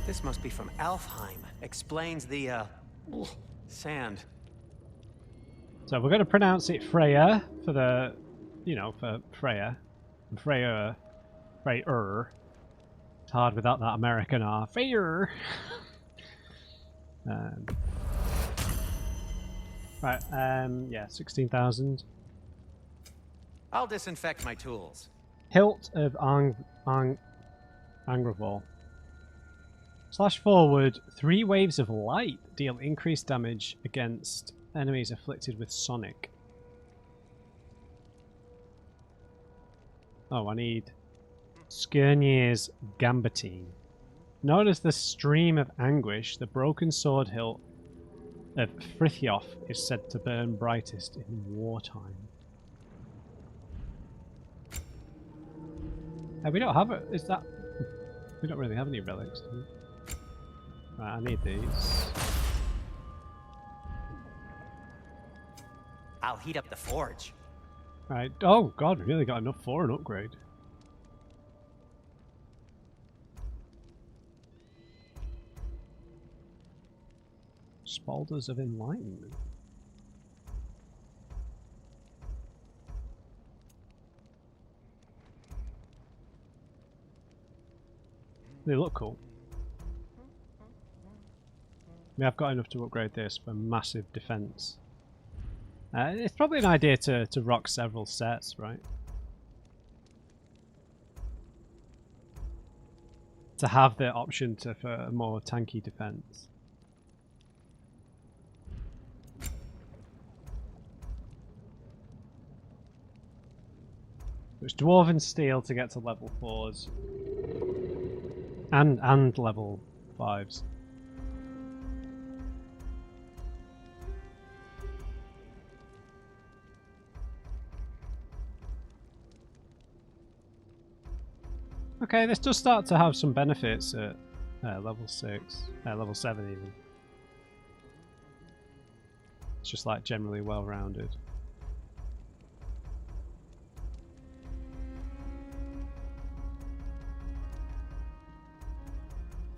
This must be from Alfheim. Explains the, sand. So we're going to pronounce it Freya for the, you know, for Freya. And Freya. Freyr. It's hard without that American R. Freyr. Right, yeah, 16,000. I'll disinfect my tools. Hilt of Angravor. Slash forward, 3 waves of light deal increased damage against enemies afflicted with Sonic. Oh, I need Skirnir's Gambitine. Known as the Stream of Anguish, the broken sword hilt of Frithiof is said to burn brightest in wartime. We don't have it. Is that? We don't really have any relics, do we? Right, I need these. I'll heat up the forge. Right. Oh god, we really got enough for an upgrade. Spaulders of Enlightenment. They look cool. I mean, I've got enough to upgrade this for massive defense. It's probably an idea to rock several sets, right? To have the option for a more tanky defense. It's Dwarven Steel to get to level 4s. And level 5s. Okay, this does start to have some benefits at level 6, level 7 even. It's just like generally well-rounded.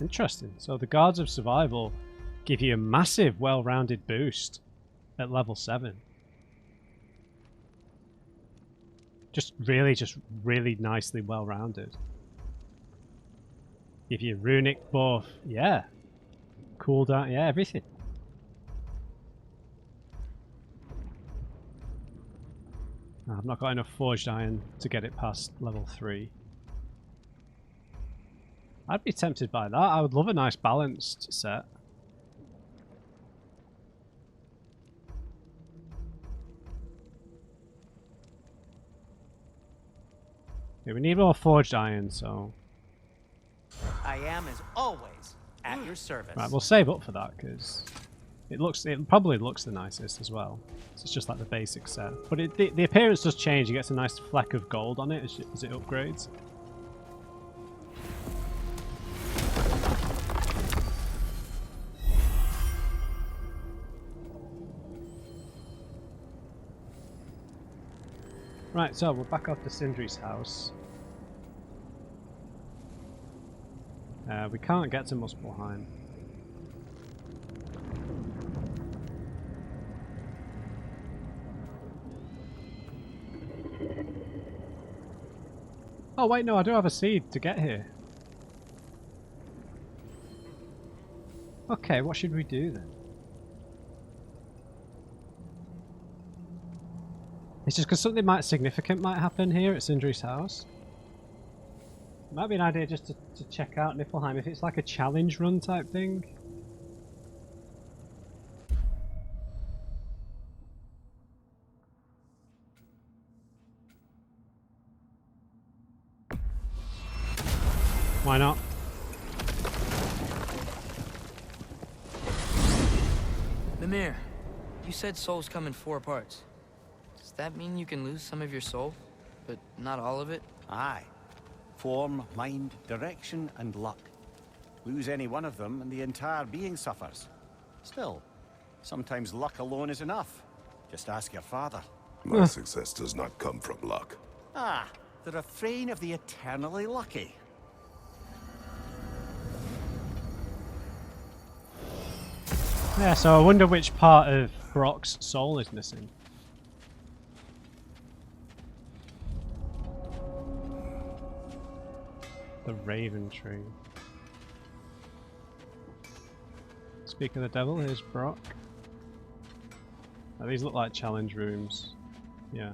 Interesting. So the Guards of Survival give you a massive well-rounded boost at level 7. Just really nicely well-rounded. Give you runic buff, yeah. Cooldown, yeah, everything. I've not got enough forged iron to get it past level 3. I'd be tempted by that. I would love a nice balanced set. Yeah, we need more forged iron, so... I am, as always, at your service. Right, we'll save up for that, because it probably looks the nicest as well. So it's just like the basic set. But the appearance does change. It gets a nice fleck of gold on it as it upgrades. Right, so we're back off to Sindri's house. We can't get to Muspelheim. Oh wait, no, I do have a seed to get here. Okay, what should we do then? It's just because something significant might happen here at Sindri's house. Might be an idea just to check out Niflheim if it's like a challenge run type thing. Why not? Mimir, you said souls come in 4 parts. Does that mean you can lose some of your soul, but not all of it? Aye. Form, mind, direction, and luck. Lose any one of them and the entire being suffers. Still, sometimes luck alone is enough. Just ask your father. My success does not come from luck. Ah, the refrain of the eternally lucky. Yeah, so I wonder which part of Brock's soul is missing. The Raven Tree. It's Speak of the devil, here's Brock. Now, these look like challenge rooms. Yeah.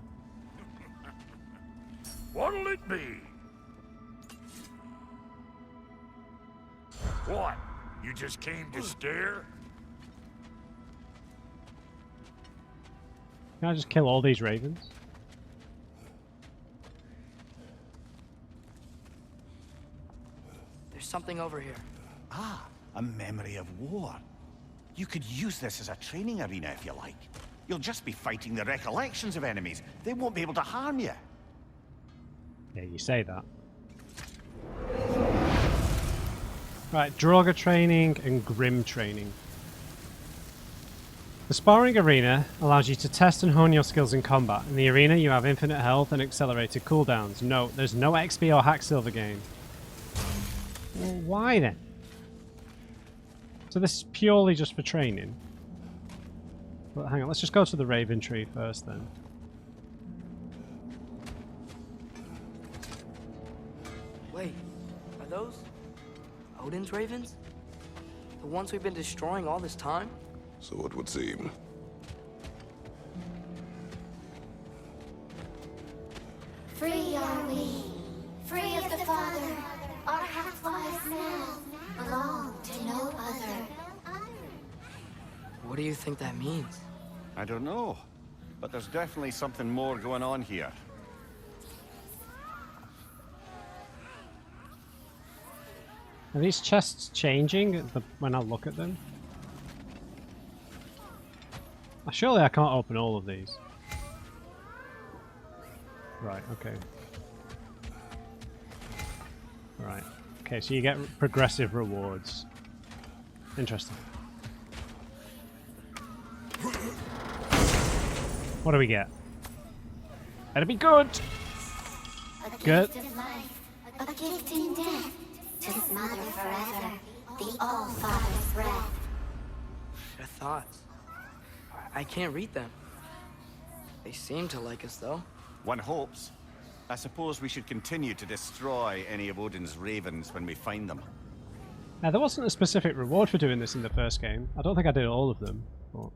What'll it be? What? You just came to stare? Can I just kill all these ravens? There's something over here. Ah, a memory of war. You could use this as a training arena if you like. You'll just be fighting the recollections of enemies. They won't be able to harm you. Yeah, you say that. Right, Draugr training and Grim training. The sparring arena allows you to test and hone your skills in combat. In the arena, you have infinite health and accelerated cooldowns. Note, there's no XP or hack silver gain. Well, why then? So this is purely just for training. But hang on, let's just go to the Raven Tree first then. Wait, are those Odin's ravens? The ones we've been destroying all this time? So it would seem. Free are we, free of the Father. Our half-lives now belong to no other. What do you think that means? I don't know, but there's definitely something more going on here. Are these chests changing when I look at them? Surely I can't open all of these. Right, okay. Right. Okay, so you get progressive rewards. Interesting. What do we get? Better be good! Good. Gift of life, a gift in death, to smother forever the All-Father's breath. Their thoughts. I can't read them. They seem to like us, though. One hopes. I suppose we should continue to destroy any of Odin's ravens when we find them. Now, there wasn't a specific reward for doing this in the first game. I don't think I did all of them. But...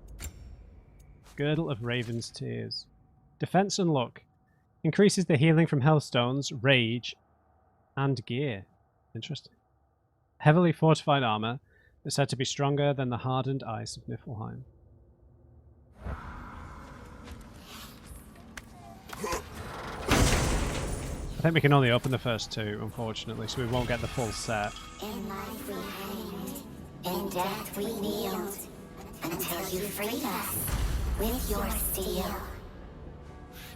Girdle of Raven's Tears. Defense and luck. Increases the healing from Hellstones, Rage, and Gear. Interesting. Heavily fortified armor is said to be stronger than the hardened ice of Niflheim. I think we can only open the first two, unfortunately, so we won't get the full set. In life we hanged, in death we kneeled, until you freed us with your steel.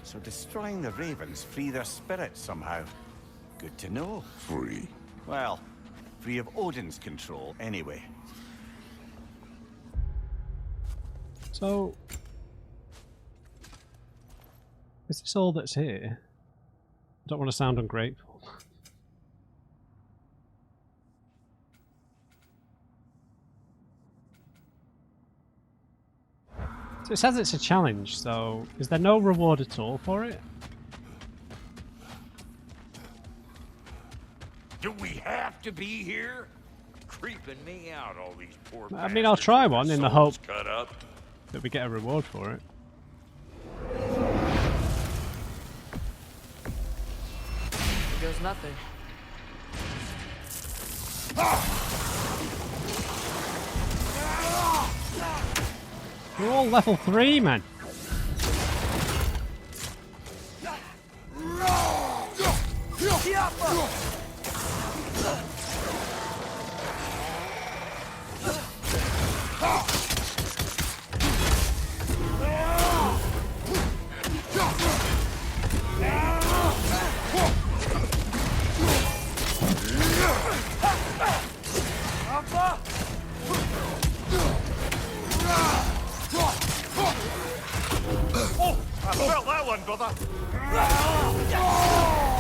So destroying the ravens free their spirits somehow. Good to know. Free. Well, free of Odin's control anyway. So... is this all that's here? I don't want to sound ungrateful. So it says it's a challenge, so is there no reward at all for it? Do we have to be here? Creeping me out, all these poor I mean, I'll try bastards with one their in the souls hope cut up. that we get a reward for it. There's nothing. We're all level 3, man. I felt that one, brother. Behind you!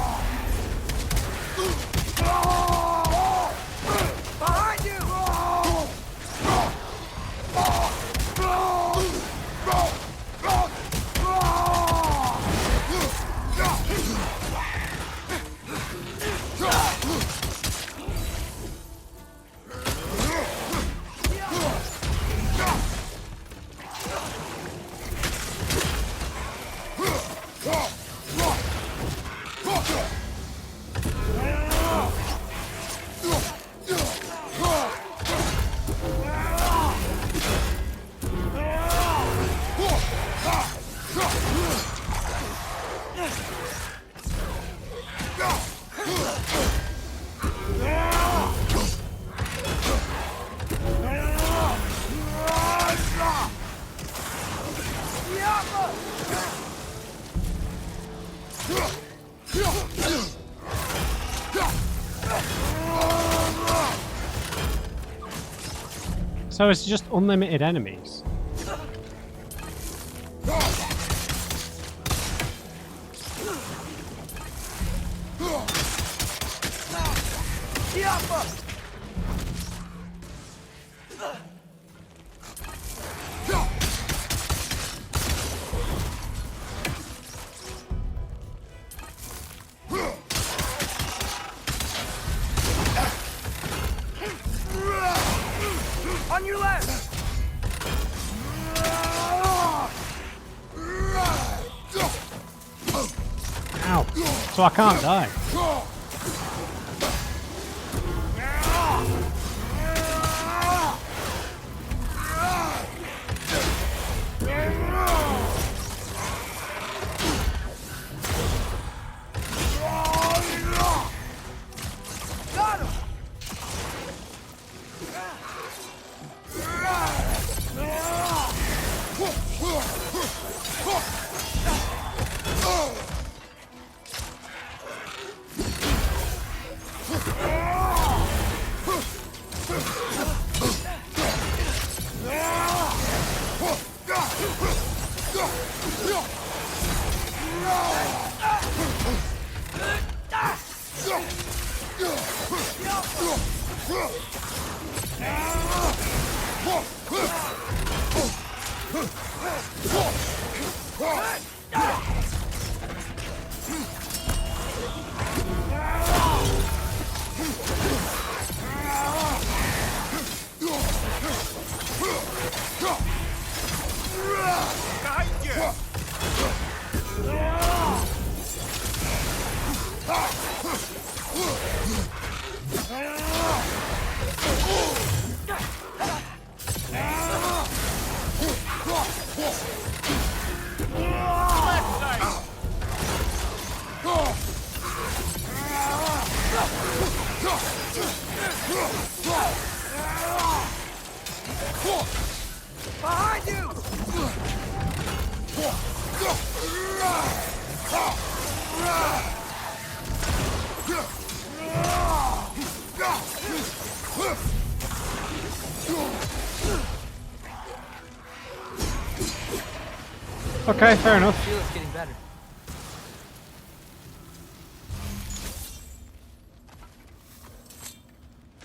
So it's just unlimited enemies. On your left! Ow. So I can't die. Got him! Behind you! Behind you! Okay, fair enough. I feel it's getting better.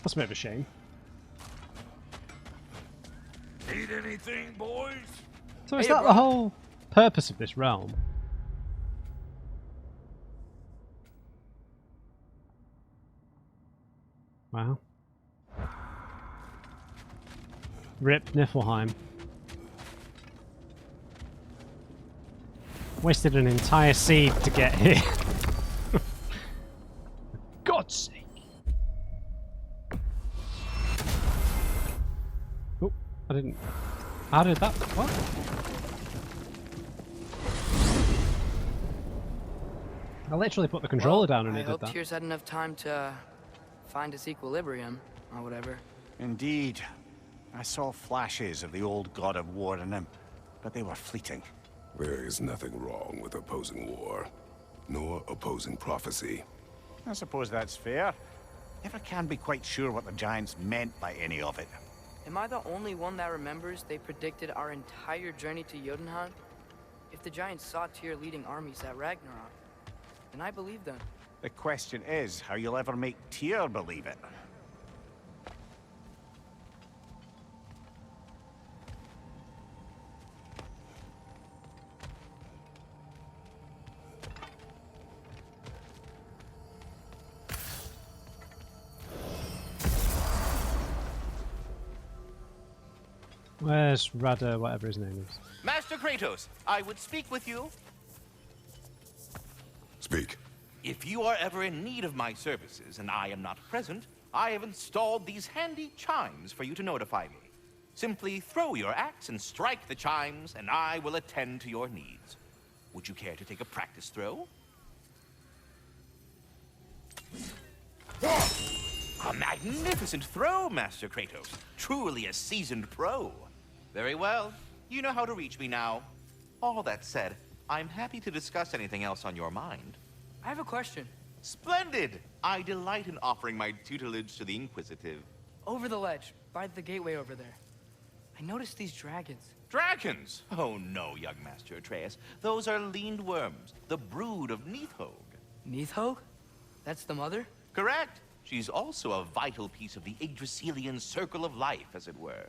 That's a bit of a shame. Need anything, boys? So is Hey, that bro. the whole purpose of this realm? Wow. Rip Niflheim. Wasted an entire seed to get here. For God's sake. Oh, I didn't. How did that? What? I literally put the controller down and I it did hope that. Tyr's had enough time to find his equilibrium, or whatever. Indeed. I saw flashes of the old god of war in him, but they were fleeting. There is nothing wrong with opposing war, nor opposing prophecy. I suppose that's fair. Never can be quite sure what the Giants meant by any of it. Am I the only one that remembers they predicted our entire journey to Jotunheim? If the Giants saw Tyr leading armies at Ragnarok, then I believe them. The question is how you'll ever make Tyr believe it. Where's Rada, whatever his name is? Master Kratos, I would speak with you. Speak. If you are ever in need of my services and I am not present, I have installed these handy chimes for you to notify me. Simply throw your axe and strike the chimes, and I will attend to your needs. Would you care to take a practice throw? A magnificent throw, Master Kratos. Truly a seasoned pro. Very well. You know how to reach me now. All that said, I'm happy to discuss anything else on your mind. I have a question. Splendid! I delight in offering my tutelage to the inquisitive. Over the ledge, by the gateway over there. I noticed these dragons. Dragons? Oh no, young Master Atreus. Those are leaned worms, the brood of Nithhog. Nithhog? That's the mother? Correct. She's also a vital piece of the Yggdrasilian circle of life, as it were.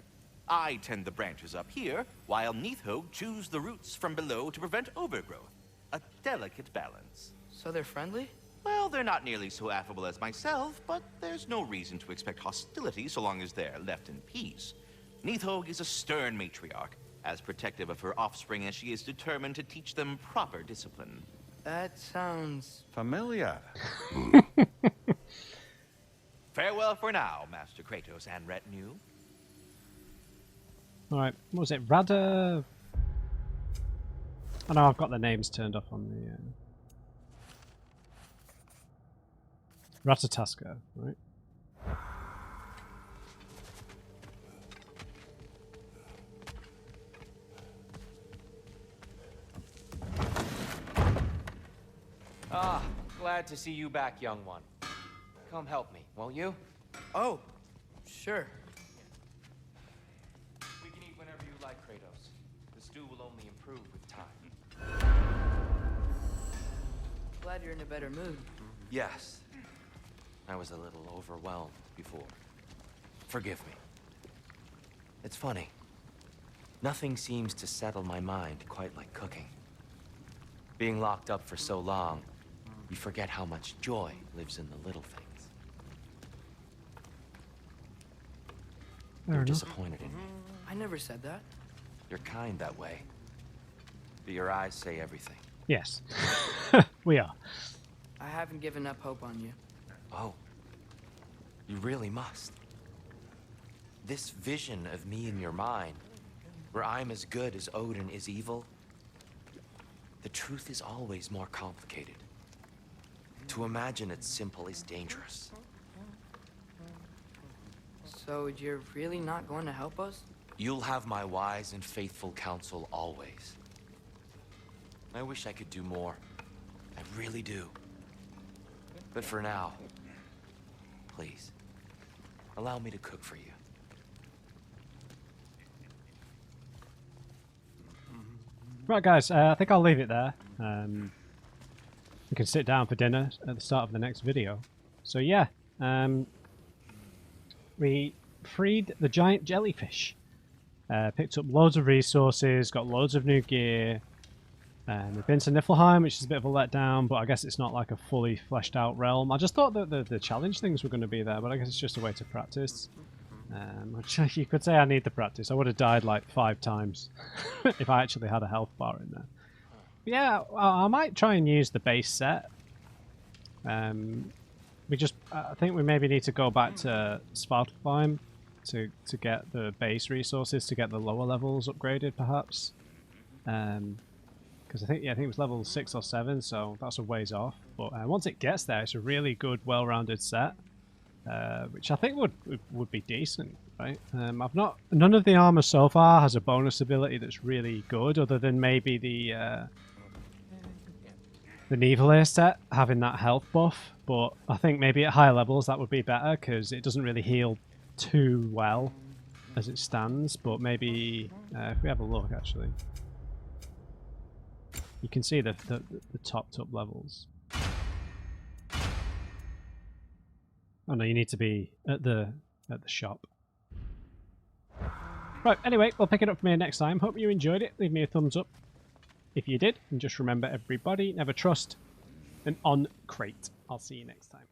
I tend the branches up here, while Nithhog chews the roots from below to prevent overgrowth. A delicate balance. So they're friendly? Well, they're not nearly so affable as myself, but there's no reason to expect hostility so long as they're left in peace. Nithhog is a stern matriarch, as protective of her offspring as she is determined to teach them proper discipline. That sounds... Familiar. Farewell for now, Master Kratos and retinue. Alright, what was it? Rada... Oh no, I've got the names turned off on the... Ratatoskr, right? Ah, glad to see you back, young one. Come help me, won't you? Oh, sure. We can eat whenever you like, Kratos. The stew will only improve with time. Glad you're in a better mood. Yes. I was a little overwhelmed before. Forgive me. It's funny. Nothing seems to settle my mind quite like cooking. Being locked up for so long, you forget how much joy lives in the little things. Fair You're enough. disappointed in me. I never said that. You're kind that way. But your eyes say everything. Yes. We are. I haven't given up hope on you. Oh. You really must. This vision of me in your mind, where I'm as good as Odin is evil, the truth is always more complicated. To imagine it's simple is dangerous. So you're really not going to help us? You'll have my wise and faithful counsel always. I wish I could do more. I really do. But for now, please, allow me to cook for you. Right guys, I think I'll leave it there. We can sit down for dinner at the start of the next video. So yeah, we freed the giant jellyfish. Picked up loads of resources, got loads of new gear. We've been to Niflheim, which is a bit of a letdown, but I guess it's not like a fully fleshed out realm. I just thought that the challenge things were going to be there, but I guess it's just a way to practice. Which you could say I need the practice. I would have died like 5 times if I actually had a health bar in there. But yeah, I might try and use the base set. I think we maybe need to go back to Svartalfheim to get the base resources to get the lower levels upgraded, perhaps. Because I think it was level 6 or 7, so that's a ways off. But once it gets there, it's a really good, well-rounded set. Which I think would be decent, right? None of the armor so far has a bonus ability that's really good, other than maybe the Nivelle set having that health buff. But I think maybe at higher levels that would be better because it doesn't really heal too well as it stands. But maybe if we have a look, actually, you can see the topped up levels. Oh no, you need to be at the shop. Right, anyway, we'll pick it up from here next time. Hope you enjoyed it. Leave me a thumbs up if you did. And just remember, everybody, never trust an on crate. I'll see you next time.